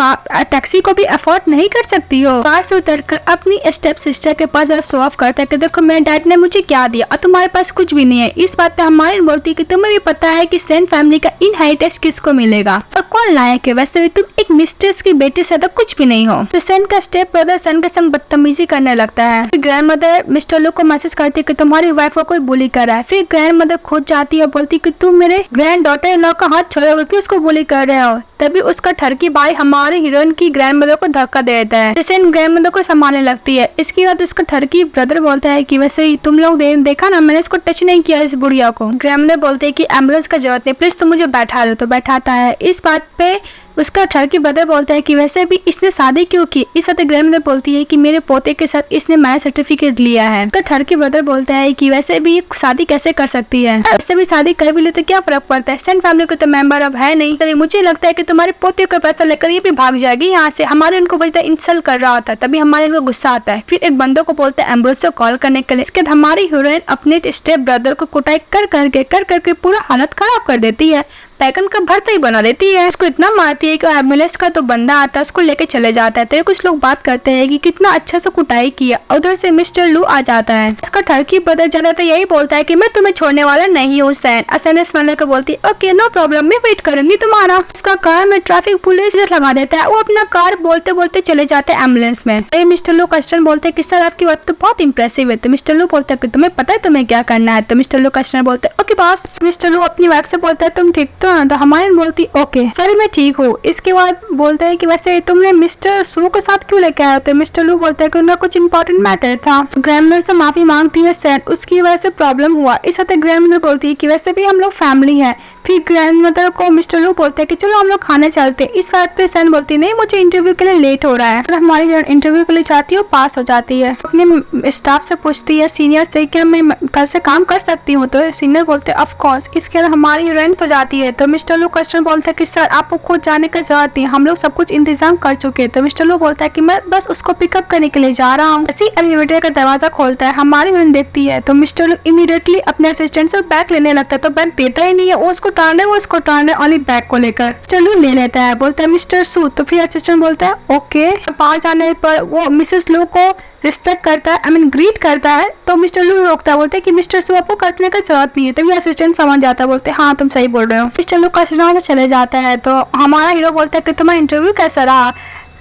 टैक्सी को भी अफोर्ड नहीं कर सकती हो। कार से उतरकर अपनी स्टेप सिस्टर के पास शो ऑफ करता है कि देखो मेरे डैड ने मुझे क्या दिया और तुम्हारे पास कुछ भी नहीं है। इस बात पे हमारी बोलती है कि तुम्हें भी पता है कि सेन फैमिली का इनहेरिटेंस किसको मिलेगा और कौन लायक है, वैसे भी तुम एक मिस्ट्रेस की बेटी से तो कुछ भी नहीं हो। तो सेन का स्टेप ब्रदर सेन के संग बदतमीजी करने लगता है। फिर ग्रैंड मदर मिस्टर लू को मैसेज करती है कि तुम्हारी वाइफ को कोई बुली कर रहा है। फिर ग्रैंड मदर खुद जाती है और बोलती है कि तुम मेरे ग्रैंड डॉटर इन लॉ का हाथ छोड़ोगे, क्यों उसको बुली कर रहे हो। तभी उसका ठरकी भाई हमारे हीरोइन की ग्रैंड मदर को धक्का दे देता है, जिससे ग्रैंड मदर को संभालने लगती है। इसके बाद उसका ठरकी ब्रदर बोलता है कि वैसे ही तुम लोग देखा ना, मैंने इसको टच नहीं किया इस बुढ़िया को। ग्रैंड मदर बोलते है कि एम्बुलेंस का जरूरत नहीं, प्लीज तुम मुझे बैठा दो। तो बैठाता है। इस बात पे उसका ठरकी ब्रदर बोलता है कि वैसे भी इसने शादी क्यों की। इस बात ग्रैंड मदर बोलती है कि मेरे पोते के साथ इसने मैरिज सर्टिफिकेट लिया है। तो ठरकी ब्रदर बोलता है कि वैसे भी शादी कैसे कर सकती है, वैसे भी शादी कर भी ले तो क्या फर्क पड़ता है, सेन फैमिली को तो मेंबर अब है नहीं। तो मुझे लगता है कि तुम्हारे पोते का पैसा लेकर ये भी भाग जाएगी यहाँ से। हमारे उनको बोलता है इंसल्ट कर रहा होता है। तभी हमारे उनको गुस्सा आता है। फिर एक बंदों को बोलता है एम्बुलेंस को कॉल करने के लिए। इसके बाद हमारी हीरोइन अपने स्टेप ब्रदर को कुटाई कर करके पूरा हालत खराब कर देती है, बैगन का भरता ही बना देती है। उसको इतना मारती है कि एम्बुलेंस का तो बंदा आता है उसको लेके चले जाता है। तो कुछ लोग बात करते हैं कि कितना अच्छा से कुटाई किया। उधर से मिस्टर लू आ जाता है। उसका ठरकी ब्रदर जाता तो यही बोलता है कि मैं तुम्हें छोड़ने वाला नहीं हूँ सैन। एसएनएस वाले को बोलती है ओके नो प्रॉब्लम, मैं वेट करूंगी तुम्हारा। उसका कार में ट्रैफिक पुलिस लगा देता है। वो अपना कार बोलते बोलते चले जाते हैं एम्बुलेंस में। मिस्टर लू कस्टमर बोलते है कि सर आपकी बात तो बहुत इंप्रेसिव है। तो मिस्टर लू बोलता है कि तुम्हें पता है तुम्हें क्या करना है। तो मिस्टर लू कस्टमर बोलते है ओके बॉस। मिस्टर लू अपनी वाइफ से बोलता है तुम ठीक तो ना। तो हमारे ओके सॉरी मैं ठीक हूँ। इसके बाद बोलते हैं कि वैसे तुमने मिस्टर सू के साथ क्यों लेके आए थे। मिस्टर लू बोलता है कि उनका कुछ इंपॉर्टेंट मैटर था। ग्रैंड मदर से माफी मांगती है सैन, उसकी वजह से प्रॉब्लम हुआ। इस हद ग्रैंड मदर बोलती है कि वैसे भी हम लोग फैमिली है। फिर ग्रैंड मदर को मिस्टर लू बोलते हैं कि चलो हम लोग खाने चलते हैं। इस बात पे सैन बोलती नहीं मुझे इंटरव्यू के लिए लेट हो रहा है। तो हमारी इंटरव्यू के लिए जाती है, पास हो जाती है। अपने स्टाफ से पूछती है सीनियर से कि मैं कल से काम कर सकती हूँ। तो सीनियर बोलते हैं ऑफ कोर्स। इसके बाद हमारी हीरोइन तो जाती है। तो मिस्टर लू कस्टमर बोलता है कि सर आपको खुद जाने की जरूरत नहीं, हम लोग सब कुछ इंतजाम कर चुके हैं। तो मिस्टर लू बोलता है कि मैं बस उसको पिकअप करने के लिए जा रहा हूँ। ऐसे एलिवेटर का दरवाजा खोलता है, हमारी हीरोइन देखती है। तो मिस्टर लू इमीडिएटली अपने असिस्टेंट से बैग लेने लगता है। तो बैग देता ही नहीं है, वो उसको टालने वाली बैग को लेकर चलो ले लेता है। बोलता है मिस्टर सू। तो फिर असिस्टेंट बोलता है ओके। बाहर जाने पर वो मिसेस लू को रिस्पेक्ट करता है, आई मीन ग्रीट करता है। तो मिस्टर लू रोकता है, बोलते हैं कि मिस्टर सू आपको करने की जरूरत नहीं है। तभी असिस्टेंट समझ जाता है, बोलते हैं हाँ तुम सही बोल रहे हो। मिस्टर लू का से चले जाता है। तो हमारा हीरो बोलता है कि तुम्हारा इंटरव्यू कैसा रहा।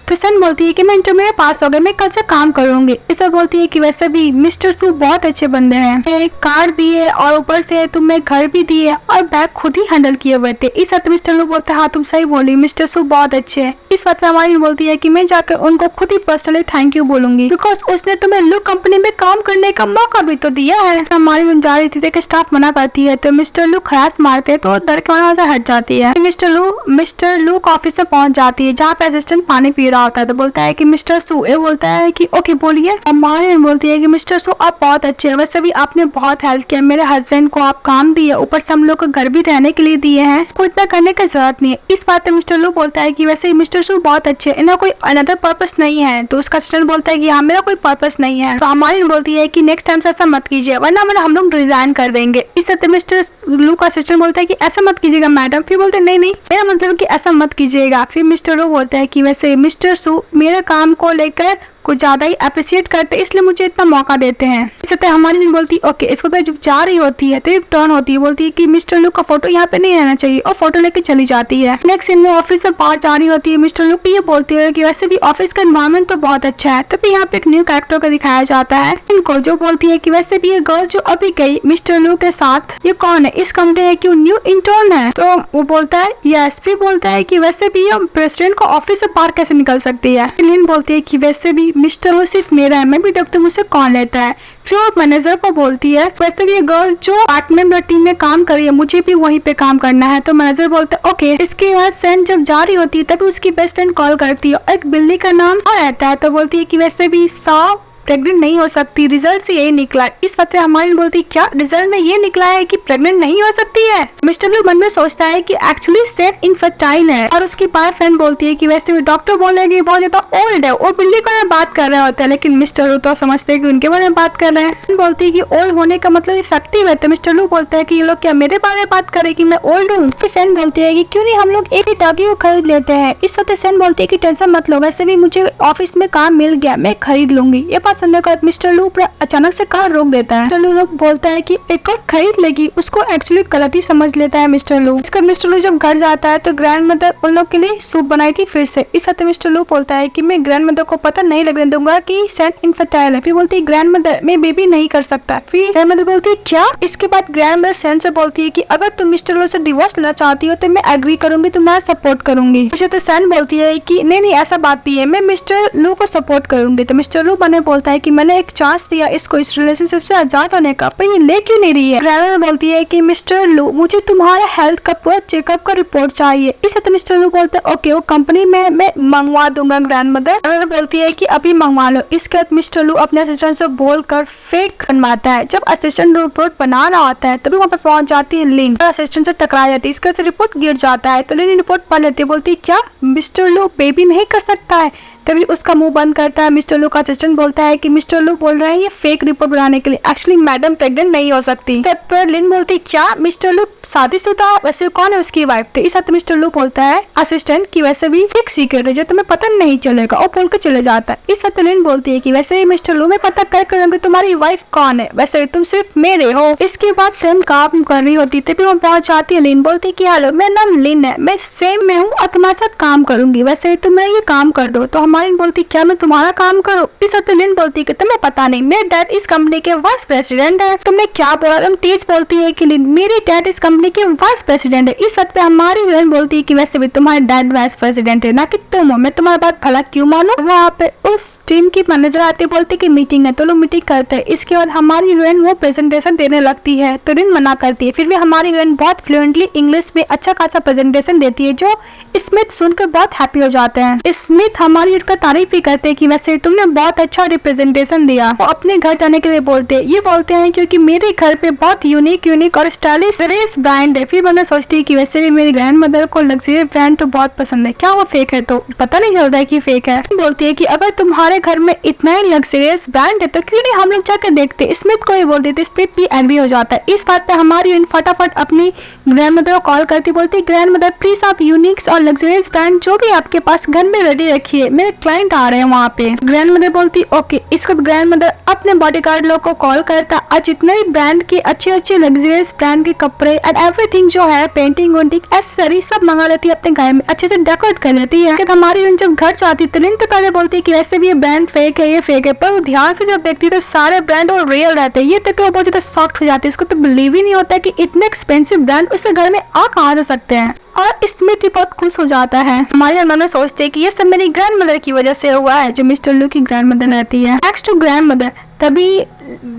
फिर सन बोलती है कि मैं इंटरव्यू में पास हो गई, मैं कल से काम करूंगी। इसे बोलती है कि वैसे भी मिस्टर सू बहुत अच्छे बंदे हैं, एक कार भी है और ऊपर से तुम्हें घर भी दिए और बैग खुद ही हैंडल किए हुए थे। इस बात मिस्टर लू बोलते हैं हाँ तुम सही बोली, मिस्टर सू बहुत अच्छे हैं। इस बात में हमारी बोलती है कि मैं जाकर उनको खुद ही पर्सनली थैंक यू बोलूंगी, बिकॉज उसने तुम्हें लू कंपनी में काम करने का मौका भी तो दिया है। हमारी जा रही थी कि स्टाफ मना करती है। तो मिस्टर लू खरास मारते तो डर के वहां से हट जाती है। मिस्टर लू ऑफिस में पहुंच जाती है जहाँ पे असिस्टेंट पानी पी रहा होता है। तो बोलता है कि मिस्टर सू, ये बोलता है कि ओके बोलिए। हमारी बोलती है कि मिस्टर सू आप बहुत अच्छे हैं, वैसे भी आपने बहुत हेल्प किया, मेरे हस्बैंड को आप काम दिए, ऊपर से हम लोग को घर भी रहने के लिए दिए हैं, कोई इतना करने की जरूरत नहीं है। इस बात पे मिस्टर लू बोलता है कि वैसे मिस्टर सू बहुत अच्छे, इन्हें कोई अनदर पर्पस नहीं है। तो उसका असिस्टेंट बोलता है कि हाँ मेरा कोई पर्पस नहीं है। तो हमारी बोलती है कि नेक्स्ट टाइम से ऐसा मत कीजिए वरना हम लोग रिजाइन कर देंगे। इस तरह मिस्टर लू का असिस्टेंट बोलता है कि ऐसा मत कीजिएगा मैडम। फिर बोलते नहीं मेरा मतलब कि ऐसा मत कीजिएगा। फिर मिस्टर लू बोलता है कि वैसे मिस्टर सू मेरे काम को लेकर कुछ ज्यादा ही अप्रिशिएट करते हैं, इसलिए मुझे इतना मौका देते हैं। इस तरह हमारी दिन बोलती है ओके। इसको जब जा रही होती है तो टर्न होती है, बोलती है कि मिस्टर लू का फोटो यहाँ पे नहीं रहना चाहिए और फोटो लेके चली जाती है। नेक्स्ट सीन में ऑफिस से बाहर जा रही होती है, मिस्टर लू भी ये बोलती है कि वैसे भी ऑफिस का एनवायरनमेंट तो बहुत अच्छा है। तभी यहाँ पे एक न्यू कैरेक्टर को दिखाया जाता है इनको, जो बोलती है कि वैसे भी ये गर्ल जो अभी गई मिस्टर लू के साथ, ये कौन है, इस कंपनी है, क्यों न्यू इंटर्न है। तो वो बोलता है यस, फिर बोलता है कि वैसे भी ये प्रेसिडेंट को ऑफिस से बाहर कैसे निकल सकती है। लिन बोलती है कि वैसे भी मिस्टर लू सिर्फ मेरा है, मैं भी देखती हूँ मुझसे कौन लेता है। फिर मैनेजर को बोलती है वैसे भी ये गर्ल जो अपार्टमेंट में टीम में काम कर रही है, मुझे भी वहीं पे काम करना है। तो मैनेजर बोलते है ओके। इसके बाद सैन जब जा रही होती है तभी उसकी बेस्ट फ्रेंड कॉल करती है, एक बिल्ली का नाम और रहता है। तो बोलती है कि वैसे भी सा प्रेग्नेंट नहीं हो सकती, रिजल्ट से यही निकला। इस वक्त हमारी बोलती क्या रिजल्ट में ये निकला है कि प्रेग्नेंट नहीं हो सकती है। मिस्टर लू मन में सोचता है कि एक्चुअली सैन इनफर्टाइल है और उसकी बॉयफ्रेंड बोलती है कि वैसे भी डॉक्टर बोलेगी बहुत ज्यादा ओल्ड है, और बिल्ली को बात कर रहे होते हैं, लेकिन मिस्टर लू तो समझते हैं कि उनके बारे में बात कर रहे हैं। बोलती है कि ओल्ड होने का मतलब इफेक्टिव है। तो मिस्टर लू बोलता है कि ये लोग क्या मेरे बारे में बात करे कि मैं ओल्ड हूँ। सैन बोलती है कि क्यों नहीं हम लोग एक ही डॉगी को खरीद लेते हैं। इस वक्त सैन बोलती है कि टेंशन मत लो, वैसे भी मुझे ऑफिस में काम मिल गया, मैं खरीद लूंगी। ये बात सुनने के बाद मिस्टर लू अचानक से कार रोक देता है। मिस्टर लू बोलता है कि एक और खरीद लेगी, उसको एक्चुअली गलत ही समझ लेता है मिस्टर लू। इसका मिस्टर लू जब घर जाता है तो ग्रैंड मदर उन लोग के लिए सूप बनाई थी फिर से। इस हफ्ते मिस्टर लू बोलता है कि मैं ग्रैंड मदर को पता नहीं लगने दूंगा कि सैन इनफर्टाइल है। फिर बोलती है ग्रैंड मदर मैं बेबी नहीं कर सकता। फिर ग्रैंड मदर बोलती है क्या। इसके बाद ग्रैंड मदर सैन से बोलती है कि अगर तुम मिस्टर लू से डिवोर्स लेना चाहती हो तो मैं एग्री करूंगी, तुम्हारा सपोर्ट करूंगी। तो सैन बोलती है कि नहीं ऐसा बात नहीं है, मैं मिस्टर लू को सपोर्ट करूंगी। तो मिस्टर लू बने बोलता है कि मैंने एक चांस दिया इसको इस रिलेशनशिप से आजाद होने का, पर ये ले क्यों नहीं रही है। ग्रैंड मदर बोलती है कि मिस्टर लू मुझे तुम्हारा हेल्थ का पूरा चेकअप का रिपोर्ट चाहिए। इस तरह मिस्टर लू बोलते हैं ओके वो कंपनी में मैं मंगवा दूंगा। ग्रैंड मदर बोलती है कि अभी मंगवा लो। इसके बाद मिस्टर लू अपने असिस्टेंट से बोलकर फेक बनवाता है। जब असिस्टेंट रिपोर्ट बना रहा होता है तभी वहाँ पे पहुंच जाती है लिन, असिस्टेंट से टकरा जाती है। इसके बाद रिपोर्ट गिर जाता है तो लिन रिपोर्ट पढ़ लेती है, बोलती है क्या मिस्टर लू बेबी नहीं कर सकता है। तभी उसका मुंह बंद करता है। मिस्टर लू का असिस्टेंट बोलता है कि मिस्टर लू बोल रहे हैं ये फेक रिपोर्ट बनाने के लिए, एक्चुअली मैडम प्रेग्नेंट नहीं हो सकती। तब पर लिन बोलती क्या मिस्टर लू शादीशुदा, वैसे कौन है उसकी वाइफ। तो इस हफ्ते मिस्टर लू बोलता है असिस्टेंट की वैसे भी एक सीक्रेट है जो तुम्हें पता नहीं चलेगा, और बोल के चले जाता है। इस हफ्ते लिन बोलती है कि वैसे मिस्टर लू मैं पता कर करूंगी तुम्हारी वाइफ कौन है, वैसे तुम सिर्फ मेरे हो। इसके बाद सेम काम कर रही होती तभी वो पहुंच जाती है। लिन बोलती है कि हेलो मेरा नाम लिन है, मैं सेम में हूँ और तुम्हारे साथ काम करूंगी, वैसे तुम मैं ये काम कर दो। तो हमारी बोलती क्या मैं तुम्हारा काम करूं। इस हफ्ते लिन बोलती कि तुम्हें पता नहीं मेरे डैड इस कंपनी के वाइस प्रेसिडेंट है। तुमने क्या बोला। तुम तेज बोलती है कि लिन मेरे डैड इस कंपनी के वाइस प्रेसिडेंट है। इस हफ्ते हमारी लिन बोलती है कि वैसे भी तुम्हारे डैड वाइस प्रेसिडेंट है ना कि तुम हो, मैं तुम्हारी बात भला क्यों मानूं। वहाँ पे उस टीम की मैनेजर आती बोलती कि मीटिंग है, तो लोग मीटिंग करते हैं। इसके बाद हमारी हीरोइन वो प्रेजेंटेशन देने लगती है तो लिन मना करती है। फिर भी हमारी हीरोइन बहुत फ्लुएंटली इंग्लिश में अच्छा खासा प्रेजेंटेशन देती है जो स्मिथ सुनकर बहुत हैप्पी हो जाते हैं। स्मिथ हमारी का तारीफ भी करते हैं कि वैसे तुमने बहुत अच्छा रिप्रेजेंटेशन दिया। वो अपने घर जाने के लिए बोलते हैं, ये बोलते हैं क्योंकि मेरे घर पे बहुत यूनिक और स्टाइलिश रेस ब्रांड है। फिर मैं सोचती है कि वैसे भी मेरी ग्रैंड मदर को लग्जरी ब्रांड तो बहुत पसंद है, क्या वो फेक है। तो पता नहीं चल रहा है कि फेक है। बोलती है कि अगर तुम्हारे घर में इतना ही लग्जरियस ब्रांड है तो क्यों नहीं हम लोग जाकर देखते। स्मिथ को ये बोल देते, स्मिथ भी एग्री हो जाता है। इस बात पे हमारी फटाफट अपनी ग्रैंड मदर को कॉल करती, बोलती ग्रैंड मदर प्लीज आप यूनिक्स और लग्जरियस ब्रांड जो भी आपके पास घर में रेडी रखिए, मेरे क्लाइंट आ रहे हैं वहाँ पे। ग्रैंड मदर बोलती ओके। इसको ग्रैंड मदर अपने बॉडीगार्ड लोग को कॉल करता, आज जितने भी ब्रांड के अच्छे लग्जरियस ब्रांड के कपड़े एंड एवरीथिंग जो है पेंटिंग एक्सेसरी सब मंगा लेती है, अपने घर में अच्छे से डेकोरेट कर लेती है। हमारी जब घर जाती तो लिन तो पहले बोलती है कि वैसे भी ये ब्रांड फेक है, ये फेक है, पर वो ध्यान से जब देखती है तो सारे ब्रांड और रियल रहते हैं। ये तक वो बहुत ज्यादा सॉफ्ट हो जाती है, इसको तो बिलीव ही नहीं होता है कि इतने एक्सपेंसिव ब्रांड उसके घर में आ कहाँ जा सकते हैं। और स्मिथ भी बहुत खुश हो जाता है। हमारे मन में सोचते हैं कि ये सब मेरी ग्रैंड मदर की वजह से हुआ है, जो मिस्टर लू की ग्रैंड मदर रहती है। Next to grandmother. तभी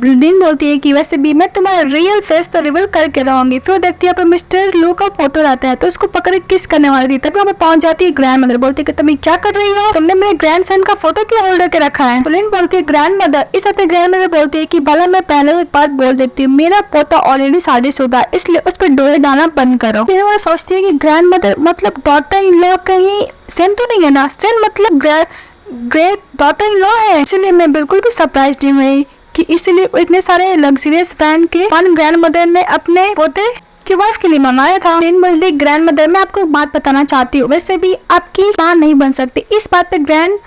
लिन बोलती है कि वैसे भी मैं तुम्हारा रियल फेस तो रिवील करके रहूंगी। फिर देखती है मिस्टर लू का फोटो रहता है तो उसको पकड़ किस करने वाली थी। तभी वहाँ पहुंच जाती है ग्रैंड मदर, बोलती है कि तुम क्या कर रही हो, तुमने मेरे ग्रैंड सन का फोटो क्यों होल्ड करके रखा है। तो लिन बोलती है ग्रैंड मदर। इस हफ्ते ग्रैंड मदर बोलती है कि भला मैं पहले एक बात बोल देती हूँ, मेरा पोता ऑलरेडी शादीशुदा, इसलिए उस पर डोरे डालना बंद करो। फिर वो सोचती है कि ग्रैंड मदर मतलब डॉटर इन लॉ कहीं सेम तो नहीं है ना। सेम मतलब ग्रेट डॉटर इन लॉ है, इसलिए मैं बिल्कुल भी सरप्राइज नहीं हुई कि इसलिए इतने सारे लग्जरियस ब्रांड के ग्रैंड मदर ने अपने पोते आपकी वाइफ के लिए मंगाया था। लिन बोलती ग्रैंड मदर मैं आपको बात बताना चाहती हूँ, वैसे भी आपकी माँ नहीं बन सकती। इस बात पे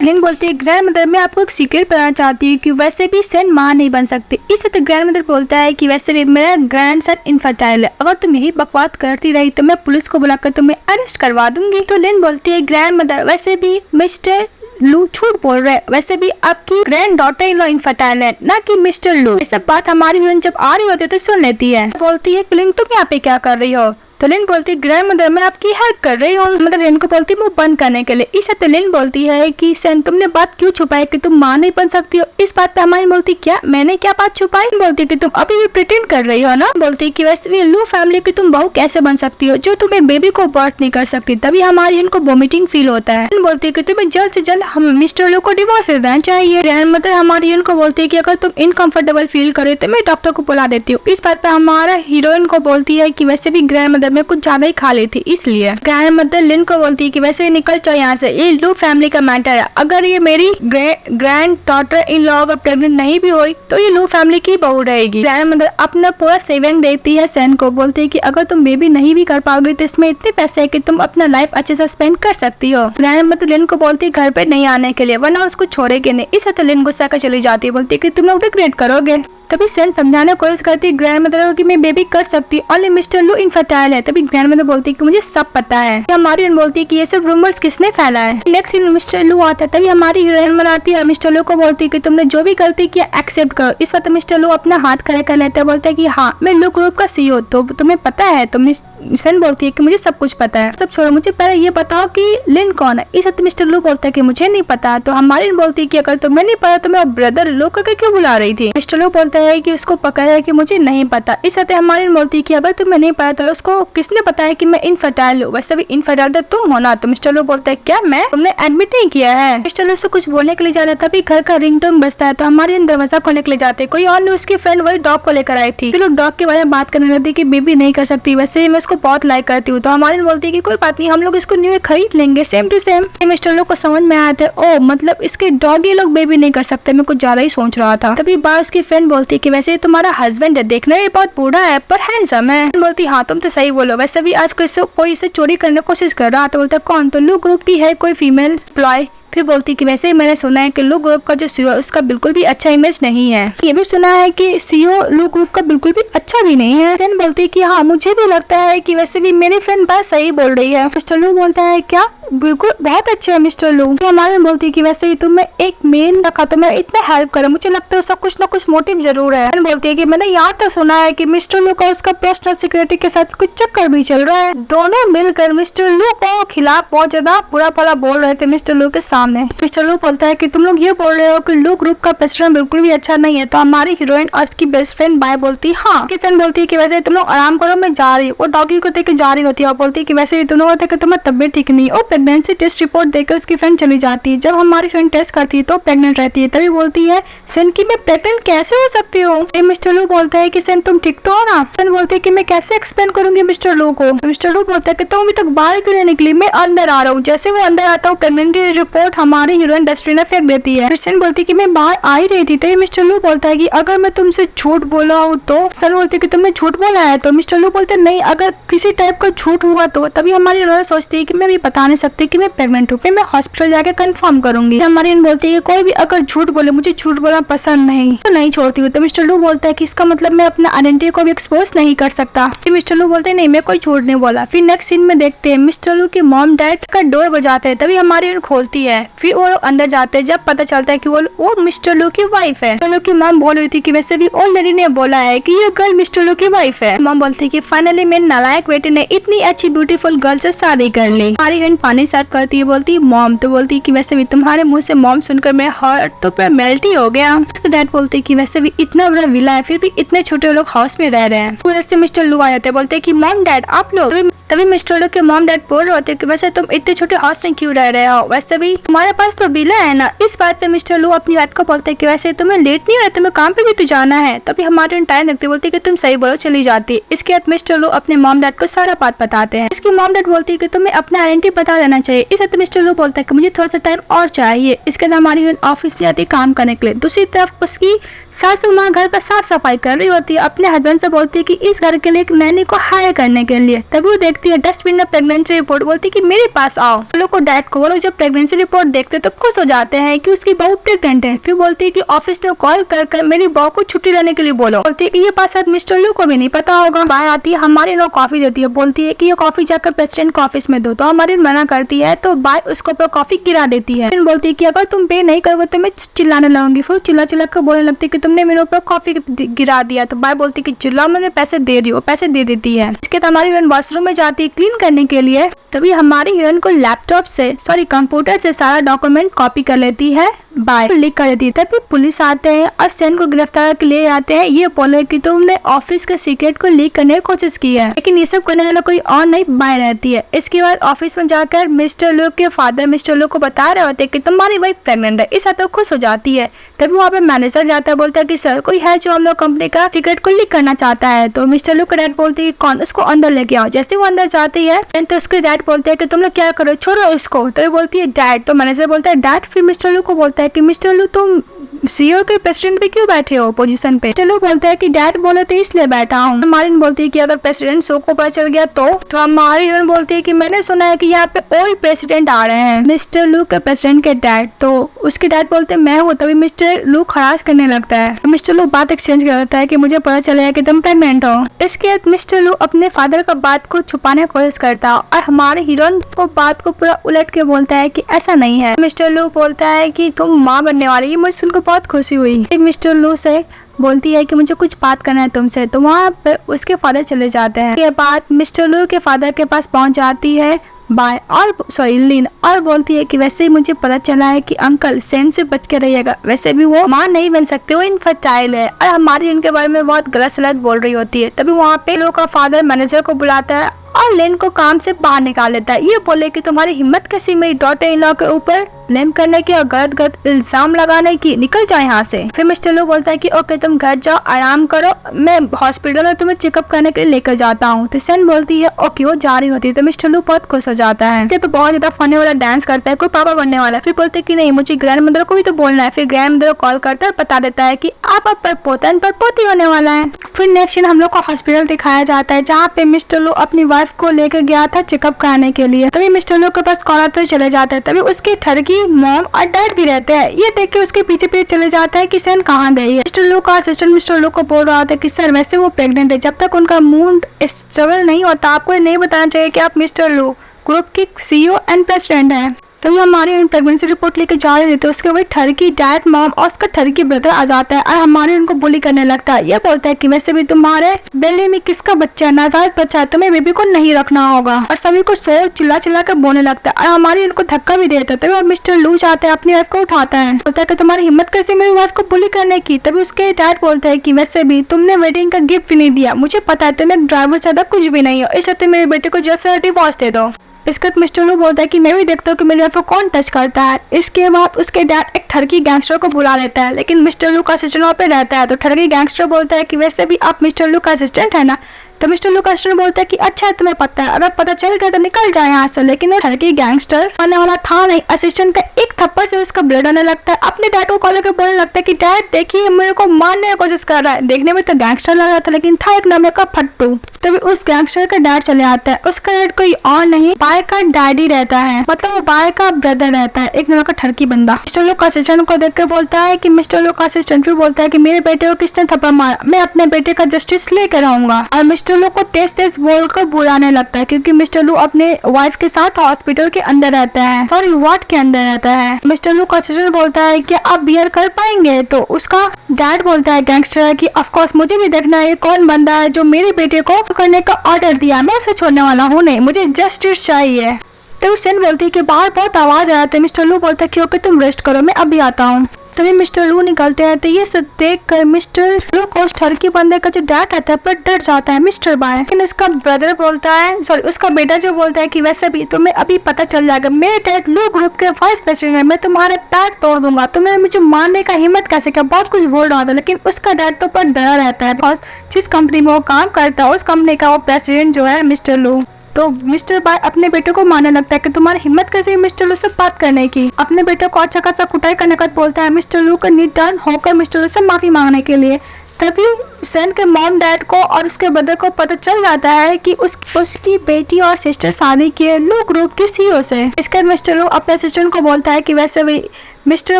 लिन बोलती है ग्रैंड मदर मैं आपको एक सीक्रेट बताना चाहती हूँ कि वैसे भी सेन माँ नहीं बन सकती। इससे तो ग्रैंड मदर बोलता है कि वैसे भी मेरा ग्रैंड सन इनफर्टाइल है, अगर तुम यही बकवास करती रही तो मैं पुलिस को बुलाकर तुम्हें अरेस्ट करवा दूंगी। तो लिन बोलती है ग्रैंड मदर वैसे भी मिस्टर लू झूठ बोल रहे हैं, वैसे भी आपकी grand daughter in law infertile है, ना कि मिस्टर लू। ये सब बात हमारी हीरोइन जब आ रही होती है तो सुन लेती है। बोलती है लिन तुम यहाँ पे क्या कर रही हो? तो लिन बोलती है ग्रैंड मदर मैं आपकी हेल्प कर रही हूँ। मदर लिन को बोलती है मुंह बंद करने के लिए। इसे तो लिन बोलती है कि सेन तुमने बात क्यों छुपाई कि तुम माँ नहीं बन सकती हो? इस बात पे हमारी बोलती क्या मैंने क्या बात छुपाई? बोलती कि तुम अभी भी प्रिटेंड कर रही हो ना। बोलती कि वैसे भी लू फैमिली की तुम बहू कैसे बन सकती हो जो तुम्हें बेबी को बर्थ नहीं कर सकती? तभी हमारी इनको वोमिटिंग फील होता है। लिन बोलती है कि तुम्हें जल्द से जल्द हम मिस्टर लू को डिवोर्स दे देना चाहिए। ग्रैंड मदर हमारी इनको बोलती है कि अगर तुम इनकम्फर्टेबल फील करे तो मैं डॉक्टर को बुला देती हूँ। इस बात पे हमारा हीरोइन को बोलती है कि वैसे भी ग्रैंड मदर में कुछ ज्यादा ही खा ली थी इसलिए। ग्रैंड मदर लिन को बोलती है कि वैसे ही निकल जाओ यहाँ से, ये लू फैमिली का मैटर है। अगर ये मेरी ग्रैंड डॉटर इन लॉ अगर प्रेग्नेंट नहीं भी हुई तो ये लू फैमिली की बहू रहेगी। ग्रैंड मदर अपना पूरा सेविंग देती है सेन को, बोलती है कि अगर तुम बेबी नहीं भी कर पाओगे तो इसमें इतने पैसे है कि तुम अपना लाइफ अच्छे से स्पेंड कर सकती हो। ग्रैंड मदर लिन को बोलती है घर पे नहीं आने के लिए वरना उसको छोड़ेगी नहीं। इस तरह लिन गुस्सा कर चली जाती है, बोलती है कि तुम लोग रिग्रेट करोगे। तभी सेन समझाने की कोशिश करती है ग्रैंड मदर को कि मैं बेबी कर सकती हूँ, ओनली मिस्टर लू इनफर्टाइल है। तभी ग्रैंड मदर बोलती है कि मुझे सब पता है। हमारी हीरोइन बोलती है कि ये सब रूमर्स किसने फैला है। नेक्स्ट सीन मिस्टर लू आता है, तभी हमारी हीरोइन बनाती है मिस्टर लू को बोलती है कि तुमने जो भी गलती किया एक्सेप्ट करो। इस वक्त मिस्टर लू अपना हाथ खड़े कर लेता है, बोलता है कि हाँ मैं लू ग्रुप का CEO तो तुम्हें पता है। तुमने सेन बोलती है कि मुझे सब कुछ पता है, सब छोड़ो मुझे पहले ये बताओ कि लिन कौन है। इस वक्त मिस्टर लू बोलता है कि मुझे नहीं पता। तो हमारी बोलती है कि अगर तुम्हें नहीं पता तो मैं ब्रदर लू को क्यों बुला रही थी। मिस्टर लू बोलता है कि उसको पकड़ है कि मुझे नहीं पता। इस वक्त हमारी बोलती है कि अगर तुम्हें नहीं पता तो उसको किसने बताया कि मैं इनफर्टाइल हूँ? वैसे भी इनफर्टाइल तो तुम हो ना। तो मिस्टर लू बोलता है क्या मैं? तुमने एडमिट नहीं किया है। मिस्टर लू से कुछ बोलने के लिए जा रहा था, तभी घर का रिंगटोन बजता है। तो हमारे दरवाजा खोलने के लिए जाते कोई और नहीं, उसकी फ्रेंड वही डॉग को लेकर आई थी। फिर लोग डॉग के बारे में बात करने लगती कि बेबी नहीं कर सकती, वैसे मैं उसको बहुत लाइक करती हूँ। तो हमारी बोलती है कि कोई बात नहीं हम लोग इसको न्यू खरीद लेंगे सेम टू सेम। मिस्टर लू को समझ में आया था ओ मतलब इसके डॉग ये लोग बेबी नहीं कर सकते, मैं कुछ ज्यादा ही सोच रहा था। तभी बार उसकी फ्रेंड बोलती है कि वैसे तुम्हारा हस्बैंड है, देखने में बहुत बूढ़ा है पर हैंडसम है। बोलती हाँ तुम तो सही बोलो, वैसे भी आज कोई इसे चोरी करने की कोशिश कर रहा। तो बोलता कौन? तो लू ग्रुप की है कोई फीमेल एम्प्लॉय। फिर बोलती कि वैसे ही मैंने सुना है कि लू ग्रुप का जो CEO है उसका बिल्कुल भी अच्छा इमेज नहीं है। ये भी सुना है कि CEO लू ग्रुप का बिल्कुल भी अच्छा भी नहीं है। देन बोलती कि हाँ मुझे भी लगता है कि वैसे भी मेरी फ्रेंड बात सही बोल रही है। मिस्टर लू बोलता है क्या? बिल्कुल बहुत अच्छे है मिस्टर लू। हमारे बोलती कि वैसे ही तुम्हें एक मेन रखा तो मैं इतना हेल्प करूँ, मुझे लगता है उसका कुछ ना कुछ मोटिव जरूर है। बोलती है कि मैंने यहाँ तक सुना है कि मिस्टर लू का उसका पर्सनल सिक्योरिटी के साथ कुछ चक्कर भी चल रहा है। दोनों मिलकर मिस्टर लू के खिलाफ बहुत ज्यादा बुरा भला बोल रहे थे मिस्टर लू के सामने। मिस्टर लू बोलता है कि तुम लोग ये बोल रहे हो कि लू ग्रुप का प्रेसिडेंट बिल्कुल भी अच्छा नहीं है। तो हमारी हीरोइन और उसकी बेस्ट फ्रेंड बाय बोलती हाँ। किचन बोलती है कि वैसे तुम लोग आराम करो मैं जा रही हूँ। वो डॉगी को देख के जा रही होती है और बोलती है कि वैसे तुम लोग तुम्हारी तबियत ठीक नहीं है। प्रेगनेंसी टेस्ट रिपोर्ट देकर उसकी फ्रेंड चली जाती है। जब हमारी फ्रेंड टेस्ट करती है तो प्रेग्नेंट रहती है। तभी बोलती है सेन की मैं प्रेग्नेंट कैसे हो सकती हूँ? मिस्टर लू बोलता है कि सेन तुम ठीक तो हो ना? सेन बोलती है कि मैं कैसे एक्सप्लेन करूंगी मिस्टर लू को। मिस्टर लू बोलता है कि तुम अभी तक बाहर क्यों नहीं निकली, मैं अंदर आ रहा हूँ। जैसे वो अंदर आता हूँ प्रेग्नेंसी रिपोर्ट हमारी हीरोइन डस्टबिन में फेंक देती है। सेन बोलती है कि मैं बाहर आ ही रही थी। तो मिस्टर लू बोलता है कि अगर मैं तुमसे झूठ बोला हूँ तो? सेन बोलती है कि तुमने झूठ बोला है। तो मिस्टर लू बोलते नहीं अगर किसी टाइप का झूठ हुआ तो। तभी हमारी हीरोइन सोचती है कि मैं भी बता नहीं सकती कि मैं प्रेग्नेंट हूँ, मैं हॉस्पिटल जाके कंफर्म करूंगी। हमारी बोलती है कोई भी अगर झूठ बोले मुझे झूठ बोलना पसंद नहीं तो नहीं छोड़ती हूँ। तो मिस्टर लू बोलता है कि इसका मतलब मैं अपना आइडेंटिटी को भी एक्सपोज नहीं कर सकता। फिर मिस्टर लू बोलते हैं नहीं मैं कोई झूठ नहीं बोला। फिर नेक्स्ट सीन में देखते हैं मिस्टर लू की मॉम डैड का डोर बजाते हैं। तभी हमारी खोलती है। फिर वो अंदर जाते हैं। जब पता चलता है कि वो मिस्टर लू की वाइफ है। मिस्टर लू की मॉम बोल रही थी कि वैसे भी ओल्ड लेडी ने बोला है कि ये गर्ल मिस्टर लू की वाइफ है। मॉम बोलती है कि फाइनली मेरे नालायक बेटे ने इतनी अच्छी ब्यूटीफुल गर्ल से शादी कर ली। हमारी बहन पानी सर्व करती है, बोलती है मॉम। तो बोलती कि वैसे भी तुम्हारे मुंह से मॉम सुनकर मैं हार्ट तो पूरा मेल्ट ही हो गया। डैड बोलते कि वैसे भी इतना बड़ा विला है फिर भी इतने छोटे लोग हाउस में रह रहे हैं। उधर से मिस्टर लू आ जाते, बोलते कि मॉम डैड आप लोग। तभी मिस्टर लू के मॉम डैड बोल रहे होते कि वैसे तुम इतने छोटे हाउस में क्यों रह रहे हो? वैसे भी तुम्हारे पास तो बिल है ना। इस बात पे मिस्टर लू अपनी बात को बोलते कि वैसे तुम्हें लेट नहीं हो रहा, तुम्हें काम पे भी तो जाना है। तभी हमारे टाइम लगती बोलती कि तुम सही बोलो, चली जाती। इसके बाद मिस्टर लू अपने मॉम डैड को सारा बात बताते हैं। इसकी मॉम डैड बोलती है कि तुम्हें अपना आइडेंटिटी बता देना चाहिए। इस बात मिस्टर लू बोलता है कि मुझे थोड़ा सा टाइम और चाहिए। इसके बाद हमारी ऑफिस में जाती है काम करने के लिए। दूसरी तरफ उसकी सासू माँ घर पर साफ सफाई कर रही होती है। अपने हस्बैंड से बोलती है कि इस घर के लिए एक नैनी को हायर करने के लिए। तभी वो देखती है डस्टबिन में प्रेगनेंसी रिपोर्ट, बोलती है कि मेरे पास आओ। लोग को डैड को वो लोग जब प्रेगनेंसी रिपोर्ट देखते तो खुश हो जाते हैं कि उसकी बहू प्रेग्नेंट है। फिर बोलती है कि ऑफिस में कॉल कर मेरी बहू को छुट्टी लेने के लिए बोलो। बोलती है कि ये बात शायद मिस्टर लू को भी नहीं पता होगा। बाहर आती है, हमारी लोग कॉफी देती है, बोलती है कि ये कॉफी जाकर प्रेसिडेंट के ऑफिस में दो। तो हमारी मना करती है तो बाय उसके ऊपर कॉफी गिरा देती है। फिर बोलती है कि अगर तुम पे नहीं करोगे तो मैं चिल्लाने लगूंगी। फिर चिल्ला चिल्ला कर बोलने लगती है कि तुमने मेरे ऊपर कॉफी गिरा दिया। तो बाय बोलती है कि चिल्ला, मैंने पैसे दे रही हो, पैसे दे देती है। इसके बाद हमारी हीरोइन वॉशरूम में जाती है क्लीन करने के लिए। तभी हमारी हीरोइन को लैपटॉप से कंप्यूटर से सारा डॉक्यूमेंट कॉपी कर लेती है, बाय लीक कर देती है। तभी पुलिस आते हैं और सेन को गिरफ्तार के लिए आते हैं। ये बोले कि तुमने ऑफिस के सीक्रेट को लीक करने की कोशिश की है, लेकिन ये सब करने वाला कोई और नहीं, बाय रहती है। इसके बाद ऑफिस में जाकर मिस्टर लू के फादर मिस्टर लू को बता रहे होते हैं कि तुम्हारी वाइफ प्रेग्नेंट है। इस बात खुश हो जाती है। तभी वहाँ पे मैनेजर जाता है, बोलता है कि सर कोई है जो हम लोग कंपनी का सीक्रेट को लीक करना चाहता है। तो मिस्टर लू का डैड बोलती है कौन, उसको अंदर लेके आओ। जैसे वो अंदर जाती है तो उसके डैड बोलते हैं कि तुम लोग क्या करो, छोड़ो इसको। तो ये बोलती है डैड। तो मैनेजर बोलता है डैड। फिर मिस्टर लू को बोलता है कि मिस्टर लू तुम सीईओ के प्रेसिडेंट पे क्यों बैठे हो पोजीशन पे। चलो बोलता है कि डैड बोले तो इसलिए बैठा हूँ। हमारी बोलती है कि अगर प्रेसिडेंट शो को पता चल गया तो हमारी बोलती है कि मैंने सुना है कि यहाँ पे ओल्ड प्रेसिडेंट आ रहे हैं, मिस्टर लू के प्रेसिडेंट के डैड। तो उसके डैड बोलते हैं मैं हूँ। तभी मिस्टर लू खराश करने लगता है। तो मिस्टर लू बात एक्सचेंज कर देता है कि मुझे पता चला कि तुम प्रेग्नेंट हो। इसके बाद मिस्टर लू अपने फादर का बात को छुपाने की कोशिश करता है और हमारे हीरोइन को बात को पूरा उलट के बोलता है कि ऐसा नहीं है। मिस्टर लू बोलता है कि तुम माँ बनने वाली है। मुझे सुनकर बहुत खुशी हुई। मिस्टर लू से बोलती है कि मुझे कुछ बात करना है तुमसे। तो वहाँ पे उसके फादर चले जाते हैं। ये बात मिस्टर लू के फादर के पास पहुँच जाती है बाय और लीन, और बोलती है कि वैसे ही मुझे पता चला है कि अंकल सेन से बच के रहिएगा, वैसे भी वो माँ नहीं बन सकते, वो इनफर्टाइल है। और हमारी इनके बारे में बहुत गलत सलत बोल रही होती है। तभी वहाँ पे लोग का फादर मैनेजर को बुलाता है और लेन को काम से बाहर निकाल लेता है। ये बोले कि तुम्हारी हिम्मत कैसी मेरी डॉटर इन लॉ के ऊपर ब्लेम करने की और गलत गलत इल्जाम लगाने की, निकल जाए यहाँ से। फिर मिस्टर लू बोलता है कि ओके तुम घर जाओ, आराम करो, मैं हॉस्पिटल में तुम्हें चेकअप करने के लिए लेकर जाता हूँ। तो सेन बोलती है ओके। वो जा रही होती है तो मिस्टर लू बहुत खुश हो जाता है। तो बहुत ज्यादा फनी वाला डांस करता है, कोई पापा बनने वाला है। फिर बोलते कि नहीं मुझे ग्रैंड मदर को भी तो बोलना है। फिर ग्रैंड मदर को कॉल करता है, बता देता है कि आप पर पोता पर पोती होने वाला है। फिर नेक्स्ट सीन हम लोग को हॉस्पिटल दिखाया जाता है जहाँ पे मिस्टर लू अपनी वाइफ को लेकर गया था चेकअप कराने के लिए। तभी मिस्टर लू के पास कॉल आते चले जाता है। तभी उसकी ठरकी मॉम और डैड भी रहते हैं। ये देख के उसके पीछे पीछे चले जाता है कि सेन कहाँ गई है। मिस्टर लू का असिस्टेंट मिस्टर लू को बोल रहा था कि सर वैसे वो प्रेग्नेंट है, जब तक उनका मूड स्टेबल नहीं होता आपको ये नहीं बताना चाहिए कि आप मिस्टर लू ग्रुप की सीईओ एंड प्रेसिडेंट हैं। तभी हमारी प्रेगनेंसी रिपोर्ट लेके जा रहे थे। उसके वही ठरकी डैड मॉम और उसका ठरकी ब्रदर आ जाता है और हमारे उनको बुली करने लगता है। ये बोलता है कि वैसे भी तुम्हारे बेली में किसका बच्चा है, नाजायज बच्चा है, तुम्हें बेबी को नहीं रखना होगा। और सभी को शोर चिल्ला चिल्ला कर बोलने लगता है और हमारी उनको धक्का भी देता है। तभी मिस्टर लू जाते हैं, अपनी वाइफ को उठाता है, बोलता है कि तुम्हारी हिम्मत कैसे मेरी वाइफ को बुली करने की। तभी उसके डैड बोलता है कि वैसे भी तुमने वेडिंग का गिफ्ट नहीं दिया, मुझे पता है तुम्हें ड्राइवर से कुछ भी नहीं हो, इसलिए तुम मेरे बेटे को जैसे डिवोर्स दे दो। इसके बाद मिस्टर लू बोलता है कि मैं भी देखता हूँ कि मेरे वाइफ को कौन टच करता है। इसके बाद उसके डैड एक ठरकी गैंगस्टर को बुला लेता है, लेकिन मिस्टर लू का असिस्टेंट वहाँ पे रहता है। तो ठरकी गैंगस्टर बोलता है कि वैसे भी आप मिस्टर लू का असिस्टेंट है ना। तो मिस्टर लू का असिस्टेंट बोलता है कि अच्छा तुम्हें पता है, अगर पता चल गया तो निकल जाए यहाँ से। लेकिन वो ठरकी गैंगस्टर आने वाला था नहीं। असिस्टेंट का एक थप्पड़ से उसका ब्लड आने लगता है। अपने डैड को कॉल करके बोलने लगता है कि डैड देखिए मेरे को मारने की कोशिश कर रहा है। देखने में तो गैंगस्टर लग रहा था लेकिन था एक नंबर का फट्टू। तभी उस गैंगस्टर का डैड चले आता है। उसका डैड कोई और नहीं बाय का डैडी रहता है, मतलब वो बाय का ब्रदर रहता है, एक नंबर का ठरकी बंदा। मिस्टर लू का असिस्टेंट को देख के बोलता है कि मिस्टर लू का असिस्टेंट फिर बोलता है कि मेरे बेटे को किसने थप्पड़ मारा, मैं अपने बेटे का जस्टिस लेकर आऊंगा। और मिस्टर लू को तेज तेज बोलकर बुलाने लगता है क्योंकि मिस्टर लू अपने वाइफ के साथ हॉस्पिटल के अंदर रहता है, सॉरी वार्ड के अंदर रहता है। मिस्टर लू का असिस्टेंट बोलता है कि आप बियर कर पाएंगे। तो उसका डैड बोलता है गैंगस्टर की ऑफ कोर्स मुझे भी देखना है कौन बंदा है जो मेरे बेटे को करने का ऑर्डर दिया, मैं उसे छोड़ने वाला हूँ नहीं, मुझे जस्टिस चाहिए। तो सेन बोलती है कि बाहर बहुत आवाज आ रहा है। मिस्टर लू बोलता है कि ओके तुम रेस्ट करो, मैं अभी आता हूँ। तभी मिस्टर लू निकलते हैं। तो ये सब देख कर मिस्टर लू को उस ठरकी बंदे का जो डैड आता है पर डर जाता है मिस्टर बाय। लेकिन उसका ब्रदर बोलता है, सॉरी उसका बेटा जो बोलता है कि वैसे भी तुम्हें अभी पता चल जाएगा, मेरे डैड लू ग्रुप के वाइस प्रेसिडेंट है, मैं तुम्हारे पैर तोड़ दूंगा, तुमने मुझे मारने का हिम्मत कैसे किया, बहुत कुछ बोल रहा था। लेकिन उसका डैड तो पर डरा रहता है बिकॉज जिस कंपनी में वो काम करता है उस कंपनी का वो प्रेसिडेंट जो है मिस्टर लू। तो मिस्टर बाय अपने बेटे को मानने लगता है कि तुम्हारी हिम्मत कैसे मिस्टर लू से बात करने की। अपने बेटे को अच्छा खासा कुटाई करने का बोलता है मिस्टर लू का निदान होकर मिस्टर लू से माफी मांगने के लिए। तभी सैन के मॉम डैड को और उसके ब्रदर को पता चल जाता है कि उसकी बेटी और सिस्टर शादी किए लू ग्रुप के सीईओ से। इसके बाद मिस्टर लू अपने असिस्टेंट को बोलता है कि वैसे भी मिस्टर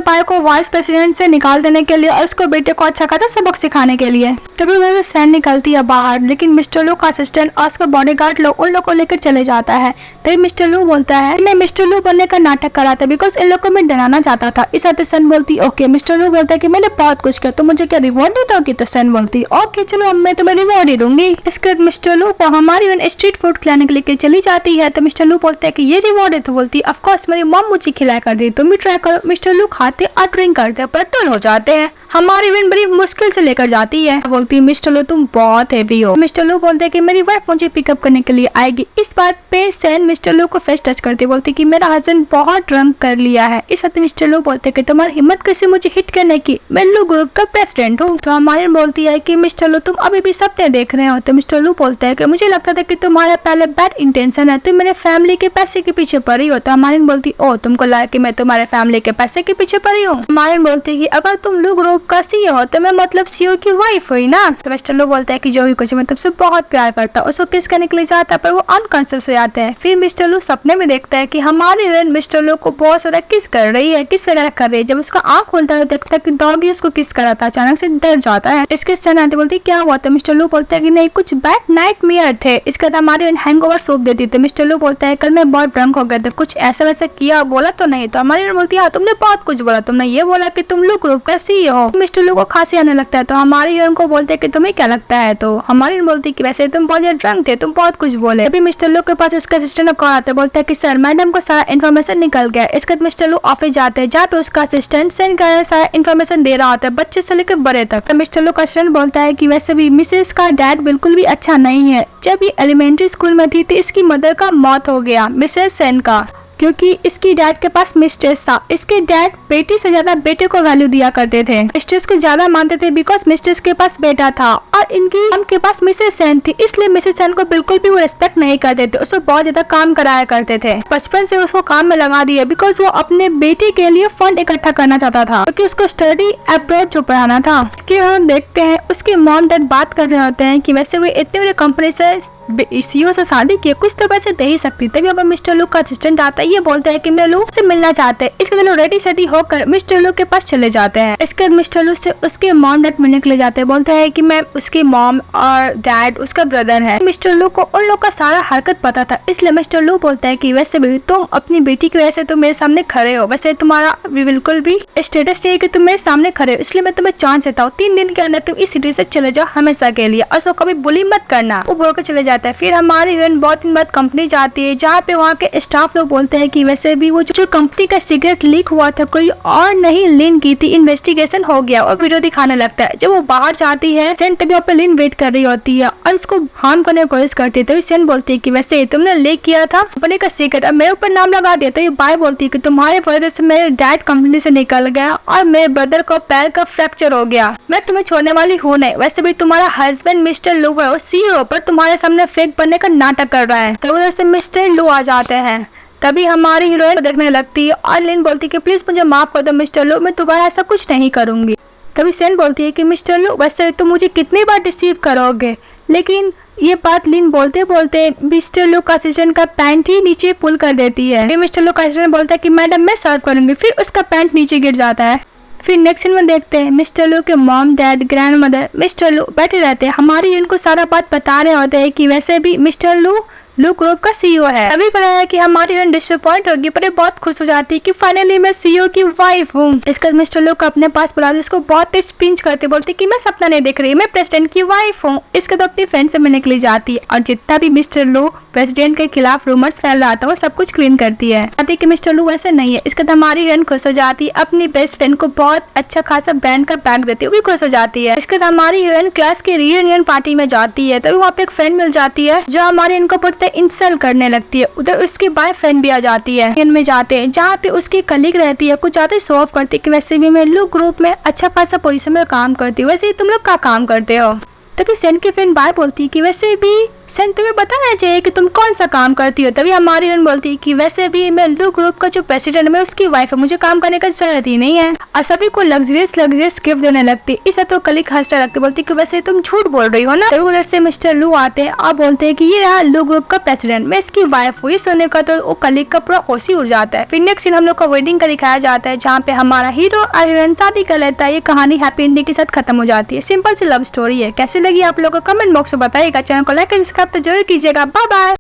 बाय को वाइस प्रेसिडेंट से निकाल देने के लिए और उसको बेटे को अच्छा खासा सबक सिखाने के लिए। तभी वह सैन निकलती है बाहर, लेकिन मिस्टर लू का असिस्टेंट और उसका बॉडीगार्ड लोग उन लोग को लेकर चले जाता है। तभी मिस्टर लू बोलता है मैं मिस्टर लू बनने का नाटक करा था बिकॉज इन लोग को मैं डराना चाहता था। इस आते सैन बोलती ओके। मिस्टर लू बोलता है कि मैंने बहुत कुछ किया, तो मुझे क्या रिवॉर्ड देता होगी? तो सैन बोलती ओके चलो मैं तुम्हें रिवॉर्ड ही दूंगी। इसके बाद मिस्टर लू को हमारी स्ट्रीट फूड खिलाने के लिए चली जाती है। तो मिस्टर लू बोलते है कि ये रिवॉर्ड है? तो बोलती ऑफ कोर्स मेरी मॉम मुझे खिलाया कर दी, तुम भी ट्राई करो। मिस्टर लू खाते और ड्रिंक करते पर टर्न हो जाते हैं। हमारी इवेंट बड़ी मुश्किल से लेकर जाती है। बोलती है मिस्टर लू तुम बहुत हैवी हो। मिस्टर लू बोलते हैं कि मेरी वाइफ मुझे पिकअप करने के लिए आएगी। इस बात पे सैन मिस्टर लू को फेस टच करती बोलती कि मेरा हस्बैंड बहुत ड्रंक कर लिया है। इस हद मिस्टर लू बोलते कि तुम्हारी हिम्मत कैसे मुझे हिट करने की, मैं लू ग्रुप का प्रेसिडेंट हूँ। तो हमारी बोलती है कि मिस्टर लू तुम अभी भी सपने देख रहे हो। तो मिस्टर लू बोलते हैं कि मुझे लगता था कि तुम्हारा पहले बैड इंटेंशन है, तुम मेरे फैमिली के पैसे के पीछे पड़ी हो। तो हमारी बोलती ओ तुमको लगा कि मैं तुम्हारे फैमिली के पैसे के पीछे पड़ी हूँ? हमारी बोलती है कि अगर तुम लू ग्रुप का सीईओ हो तो मैं मतलब सीईओ की वाइफ हुई ना। तो मिस्टर लू बोलता है कि जो भी कुछ मैं तुमसे बहुत प्यार करता हूँ। उसको किस करने के लिए जाता है पर वो अनकॉन्शियस हो जाता है। फिर मिस्टर लू सपने में देखता है कि हमारी हिरोइन मिस्टर लू को बहुत ज्यादा किस कर रही है, किस वगैरह कर रही है। जब उसका आंख खोलता है देखता है कि डॉगी उसको किस करा था, अचानक से डर जाता है। इसके सैन आते बोलती क्या हुआ? तो मिस्टर लू बोलता है कि नहीं कुछ बैड नाइटमेयर थे। इसके बाद हमारी हैंगओवर सूप देती थी। मिस्टर लू बोलता है कल मैं बहुत ड्रंक हो गया था, कुछ ऐसा वैसा किया बोला तो नहीं? तो हमारी बोलती है तुमने बहुत कुछ बोला, तुमने ये बोला कि तुम लू ग्रुप का सीईओ हो। मिस्टर लू को खांसी आने लगता है। तो हमारी हीरोइन को बोलते हैं कि तुम्हें क्या लगता है? तो हमारी बोलती है कि वैसे तुम बहुत ज्यादा ड्रंक थे, तुम बहुत कुछ बोले। अभी मिस्टर लू के पास उसका असिस्टेंट कॉल आता है, बोलता है कि सर मैडम को सारा इन्फॉर्मेशन निकल गया। इसके बाद मिस्टर लू ऑफिस जाते हैं जहाँ पे उसका असिस्टेंट सेंड कर सारा इन्फॉर्मेशन दे रहा होता है, बच्चे से लेकर बड़े तक। तो मिस्टर लू का असिस्टेंट बोलता है कि वैसे भी मिसेस का डैड बिल्कुल भी अच्छा नहीं है। जब ये एलिमेंट्री स्कूल में थी तो इसकी मदर का मौत हो गया, मिसेस सेन का, क्योंकि इसकी डैड के पास मिस्ट्रेस था। इसके डैड बेटी से ज्यादा बेटे को वैल्यू दिया करते थे, मिस्ट्रेस को ज्यादा मानते थे बिकॉज मिस्ट्रेस के पास बेटा था और इनकी उनके पास मिसेस सेन थी, इसलिए मिसेस सेन को बिल्कुल भी वो रिस्पेक्ट नहीं करते थे, उसको बहुत ज्यादा काम कराया करते थे। बचपन से उसको काम में लगा दिया बिकॉज वो अपने बेटे के लिए फंड इकट्ठा करना चाहता था क्योंकि उसको स्टडी अब्रॉड जो पढ़ाना था। इसके हम देखते हैं उसके मॉम डैड बात कर रहे होते हैं कि वैसे वो इतने बड़े कंपनी से सीईओ से शादी किए, कुछ तो पैसे दे ही सकती। तभी अब मिस्टर लू का असिस्टेंट आता है, ये बोलता है कि मैं लू से मिलना चाहते हैं। इसके बाद रेडी सेडी होकर मिस्टर लू के पास चले जाते हैं। इसके बाद मिस्टर लू से उसके मॉम डैड मिलने के लिए जाते हैं, बोलते हैं कि मैं उसकी मॉम और डैड उसका ब्रदर है। मिस्टर लू को उन लोग का सारा हरकत पता था, इसलिए मिस्टर लू बोलता है कि वैसे भी तुम अपनी बेटी की वजह से तुम मेरे सामने खड़े हो, वैसे तुम्हारा बिल्कुल भी स्टेटस नहीं है कि तुम मेरे सामने खड़े हो, इसलिए मैं तुम्हें चांस देता हूँ 3 दिन के अंदर तुम इस सिटी से चले जाओ हमेशा के लिए और उसको कभी बुली मत करना। वो बोलकर चले जाता है। फिर हमारी हीरोइन बहुत दिन बाद कंपनी जाती है जहाँ पे वहाँ के स्टाफ लोग बोलते हैं कि वैसे भी वो जो कंपनी का सिगरेट लीक हुआ था कोई और नहीं लिन की थी, इन्वेस्टिगेशन हो गया और वीडियो दिखाने लगता है। जब वो बाहर जाती है सेन तभी वहाँ पे लिन वेट कर रही होती है और उसको हार्म करने की कोशिश करती है। तभी सेन बोलती है कि वैसे तुमने लीक किया था कंपनी का सिगरेट, अब मेरे ऊपर नाम लगा दिया। तो ये बाय बोलती है कि तुम्हारे वजह से मेरे डैड कंपनी से निकल गया और मेरे ब्रदर को पैर का फ्रैक्चर हो गया, मैं तुम्हें छोड़ने वाली हूँ नहीं। वैसे भी तुम्हारा हस्बैंड मिस्टर लू है, सीईओ पर तुम्हारे सामने फेक बनने का नाटक कर रहा है। तो उधर से मिस्टर लू आ जाते हैं। तभी हमारी हीरोइन देखने लगती है और लिन बोलती है कि प्लीज मुझे माफ कर दो मिस्टर लू, मैं दोबारा ऐसा कुछ नहीं करूंगी। तभी सेन बोलती है कि मिस्टर लू वैसे तुम मुझे कितनी बार डिसीव करोगे, लेकिन ये बात लिन बोलते बोलते मिस्टर लू का असिस्टेंट का पैंट ही नीचे पुल कर देती है। मिस्टर लू का असिस्टेंट बोलता है कि मैडम मैं सर्व करूंगी, फिर उसका पैंट नीचे गिर जाता है। फिर नेक्स्ट सीन में देखते हैं मिस्टर लू के mom dad grand mother mister लू बैठे रहते हैं। हमारी इनको सारा बात बता रहे होते हैं कि वैसे भी मिस्टर लू लू ग्रुप का सीईओ है। तभी पता है कि हमारी हीरोइन डिसअपॉइंट होगी, पर ये बहुत खुश हो जाती है कि फाइनली मैं सीईओ की वाइफ हूँ। इसका मिस्टर लू को अपने पास बुला इसको बहुत तेज पिंच करते, बोलती कि मैं सपना नहीं देख रही, मैं प्रेसिडेंट की वाइफ हूँ। इसके तो अपनी फ्रेंड से मिलने के लिए जाती है और जितना भी मिस्टर लू प्रेसिडेंट के खिलाफ रूमर्स फैल रहा था वो सब कुछ क्लीन करती है। कहती कि मिस्टर लू वैसे नहीं है। इसके तो हमारी हीरोइन खुश हो जाती है, अपनी बेस्ट फ्रेंड को बहुत अच्छा खासा ब्रांड का बैग देती है, वो भी खुश हो जाती है। इसके तो हमारी हीरोइन क्लास की रीयूनियन पार्टी में जाती है, तभी वहाँ पे एक फ्रेंड मिल जाती है जो हमारे इनको पूरी इंसल्ट करने लगती है। उधर उसकी बॉय फ्रेंड भी आ जाती है। में जाते हैं जहाँ पे उसकी कलीग रहती है, कुछ ज्यादा शो ऑफ करती है कि वैसे भी मैं लू ग्रुप में अच्छा खासा पोजीशन में काम करती हूँ, वैसे ही तुम लोग क्या काम करते हो। तभी सेन की फ्रेंड बाय बोलती है कि वैसे भी सेन तुम्हें बताना चाहिए कि तुम कौन सा काम करती हो। तभी हमारी हीरोइन बोलती है कि वैसे भी मैं लू ग्रुप का जो प्रेसिडेंट है उसकी वाइफ है, मुझे काम करने का जरूरत ही नहीं है। और सभी को लग्जरियस गिफ्ट देने लगती है। इसे तो कलीग हंसने लगती, बोलती कि वैसे तुम झूठ बोल रही हो ना। तभी उधर से मिस्टर लू आते हैं और बोलते हैं कि ये रहा लू ग्रुप का प्रेसिडेंट, मैं इसकी वाइफ हूँ। ये सुनने का तो वो कलीग का पूरा होश ही उड़ जाता है। फिर नेक्स्ट सीन हम लोग का वेडिंग का दिखाया जाता है जहाँ पे हमारा हीरो और हीरोइन शादी कर लेता है। ये कहानी हैप्पी एंडिंग के साथ खत्म हो जाती है। सिंपल सी लव स्टोरी है। कैसी लगी आप लोगों को कमेंट बॉक्स में बताइएगा। चैनल को लाइक एंड सब्सक्राइब तो जरूर कीजिएगा। Bye bye.